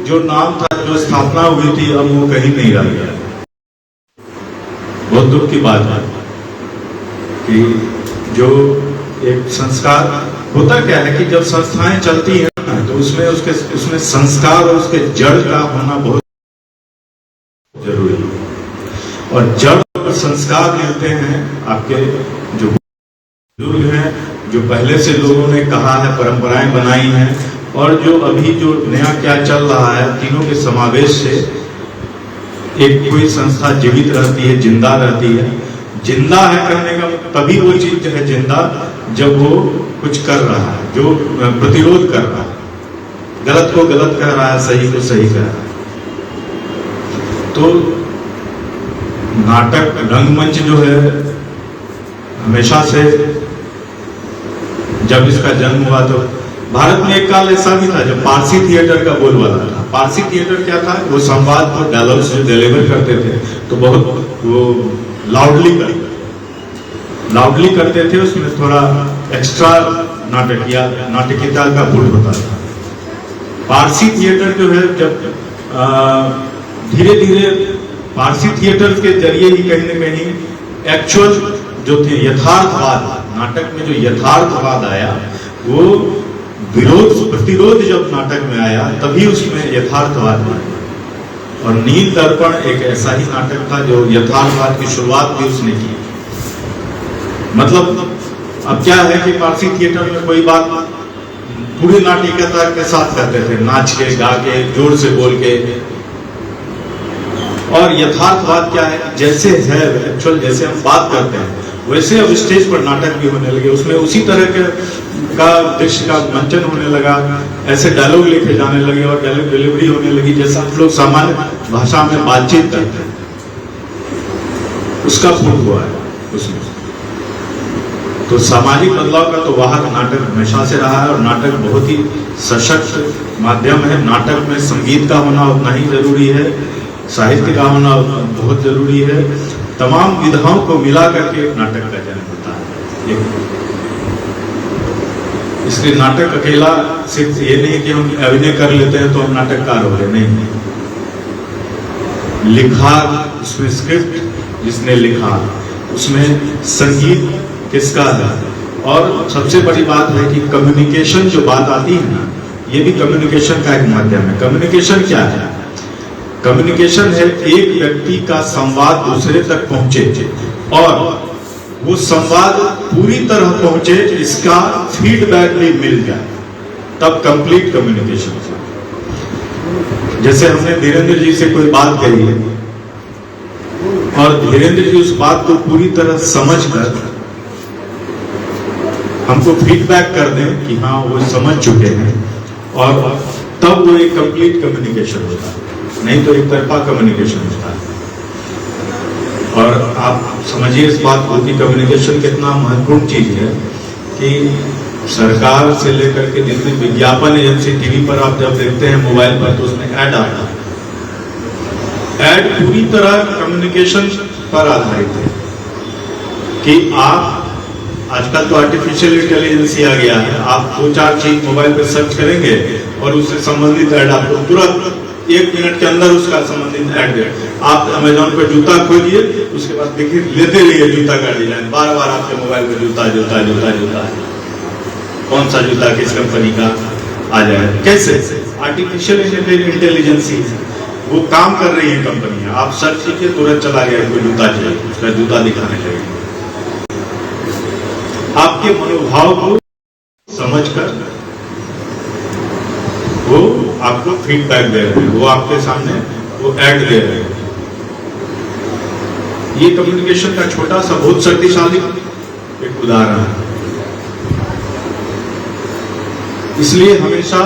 जो नाम था, जो स्थापना हुई थी, अब वो कहीं नहीं रह गया। बहुत दुख की बात है कि जो एक संस्कार होता क्या है कि जब संस्थाएं चलती हैं तो उसमें संस्कार और उसके जड़ का होना बहुत जरूरी है। और जड़ और संस्कार मिलते हैं आपके जो बुजुर्ग हैं, जो पहले से लोगों ने कहा है, परंपराएं बनाई हैं, और जो अभी जो नया क्या चल रहा है, तीनों के समावेश से एक कोई संस्था जीवित रहती है, जिंदा रहती है। जिंदा है कहने का तभी वो चीज है जिंदा जब वो कुछ कर रहा है, जो प्रतिरोध कर रहा है, गलत को गलत कह रहा है, सही को सही कह रहा है। तो नाटक रंगमंच जो है हमेशा से, जब इसका जन्म हुआ तो भारत में एक काल ऐसा भी था जब पारसी थिएटर का बोलबाला था। पारसी थिएटर क्या था? वो संवाद को डायलॉग्स जो डिलीवर करते थे तो बहुत वो लाउडली करते थे, उसमें थोड़ा एक्स्ट्रा नाटकीयता का गुण होता था। पारसी थिएटर जो है जब धीरे धीरे पारसी थिएटर के जरिए ही कहीं ना कहीं एक्चुअल जो थे यथार्थवाद, नाटक में जो यथार्थवाद आया, वो प्रतिरोध जब नाटक में आया तभी उसमें यथार्थवाद आया। और नील दर्पण एक ऐसा ही नाटक था जो यथार्थवाद की शुरुआत भी उसने की। मतलब अब क्या है कि पारसी थिएटर में कोई बात पूरी नाटिकता के साथ करते थे, नाच के, गा के, जोर से बोल के। और यथार्थवाद क्या है, जैसे है एक्चुअल, जैसे हम बात करते हैं वैसे अब स्टेज पर नाटक भी होने लगे। उसमें उसी तरह के का दृश्य का मंचन होने लगा, ऐसे डायलॉग लिखे जाने लगे और डायलॉग डिलीवरी होने लगी जैसा हम लोग सामान्य भाषा में बातचीत करते हैं। उसका फूट हुआ है उसमें। तो सामाजिक बदलाव का तो वाहक नाटक हमेशा से रहा है और नाटक बहुत ही सशक्त माध्यम है। नाटक में संगीत का होना उतना ही जरूरी है, साहित्य का होना बहुत जरूरी है। तमाम विधाओं को मिला करके नाटक का जन्म होता है। इसलिए नाटक अकेला सिर्फ ये नहीं कि हम अभिनय कर लेते हैं तो हम नाटककार हो गए, नहीं। लिखा, उसमें स्क्रिप्ट जिसने लिखा, उसमें संगीत किसका है, और सबसे बड़ी बात है कि कम्युनिकेशन जो बात आती है ना, ये भी कम्युनिकेशन का एक माध्यम है। कम्युनिकेशन क्या है? कम्युनिकेशन है एक व्यक्ति का संवाद दूसरे तक पहुंचे और वो संवाद पूरी तरह पहुंचे, इसका फीडबैक भी मिल जाए, तब कंप्लीट कम्युनिकेशन। जैसे हमने धीरेन्द्र जी से कोई बात कही है और धीरेन्द्र जी उस बात को पूरी तरह समझकर हमको फीडबैक कर दें कि हाँ वो समझ चुके हैं, और तब वो एक कंप्लीट कम्युनिकेशन होता है, नहीं तो एक तरफा कम्युनिकेशन होता है। और आप समझिए इस बात को कि कम्युनिकेशन कितना महत्वपूर्ण चीज है कि सरकार से लेकर के जितने विज्ञापन एजेंसी, टीवी पर आप जब देखते हैं, मोबाइल पर, तो उसमें ऐड आता है। ऐड पूरी तरह कम्युनिकेशन पर आधारित है कि आप, आजकल तो आर्टिफिशियल इंटेलिजेंस आ गया है, आप 2-4 चीज मोबाइल पर सर्च करेंगे और उससे संबंधित ऐड आपको तुरंत 1 मिनट के अंदर उसका संबंधित ऐड दे। आप अमेजोन पर जूता खोजिए, उसके बाद देखिए, लेते रहिए जूता का डिजाइन, बार बार आपके मोबाइल पर जूता जूता जूता जूता, कौन सा जूता किस कंपनी का आ जाए। कैसे? आर्टिफिशियल इंटेलिजेंस वो काम कर रही है कंपनियां। आप सर्च कीजिए, तुरंत चला गया कोई जूता चाहिए, उसका जूता दिखाने लगेगा। आपके मनोभाव को समझकर वो आपको फीडबैक दे रहे हैं, वो आपके सामने वो ऐड दे रहे हैं। ये कम्युनिकेशन का छोटा सा बहुत शक्तिशाली एक उदाहरण है। इसलिए हमेशा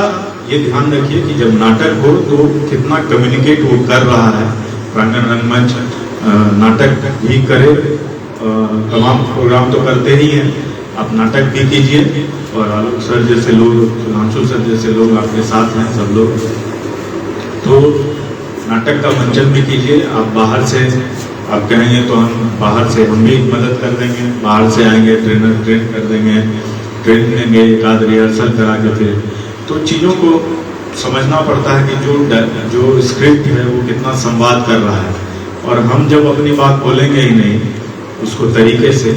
ये ध्यान रखिए कि जब नाटक हो तो कितना कम्युनिकेट वो कर रहा है। प्रांगण रंगमंच नाटक भी करे, तमाम प्रोग्राम तो करते ही हैं, आप नाटक भी कीजिए। और आलोक सर जैसे लोग, सुधांशु सर जैसे लोग आपके साथ हैं, सब लोग, तो नाटक का मंचन भी कीजिए। आप बाहर से आप कहेंगे तो हम बाहर से हम भी मदद कर देंगे, बाहर से आएंगे, ट्रेनर ट्रेन कर देंगे, ट्रेन देंगे, एक आध रिहर्सल करा के। फिर तो चीज़ों को समझना पड़ता है कि जो स्क्रिप्ट है वो कितना संवाद कर रहा है, और हम जब अपनी बात बोलेंगे ही नहीं उसको तरीके से,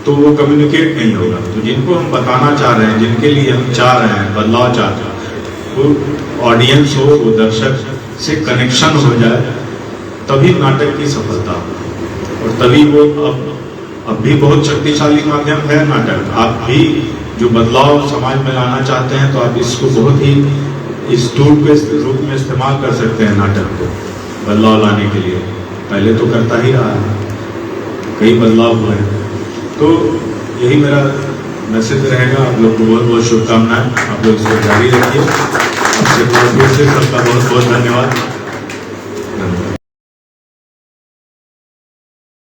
तो वो कम्युनिकेट नहीं होगा। तो जिनको हम बताना चाह रहे हैं, जिनके लिए हम चाह रहे हैं, बदलाव चाहते हैं, वो ऑडियंस हो, वो दर्शक से कनेक्शन हो जाए, तभी नाटक की सफलता हो। और तभी वो अब भी बहुत शक्तिशाली माध्यम है नाटक। आप भी जो बदलाव समाज में लाना चाहते हैं, तो आप इसको बहुत ही इस टूल के रूप में इस्तेमाल कर सकते हैं नाटक को बदलाव लाने के लिए। पहले तो करता ही रहा है, कई बदलाव हुए हैं। तो यही मेरा मैसेज रहेगा। आप लोग को बहुत बहुत शुभकामनाएं। आप लोग इसको जारी रखिए। आपसे फिर से सबका बहुत बहुत धन्यवाद।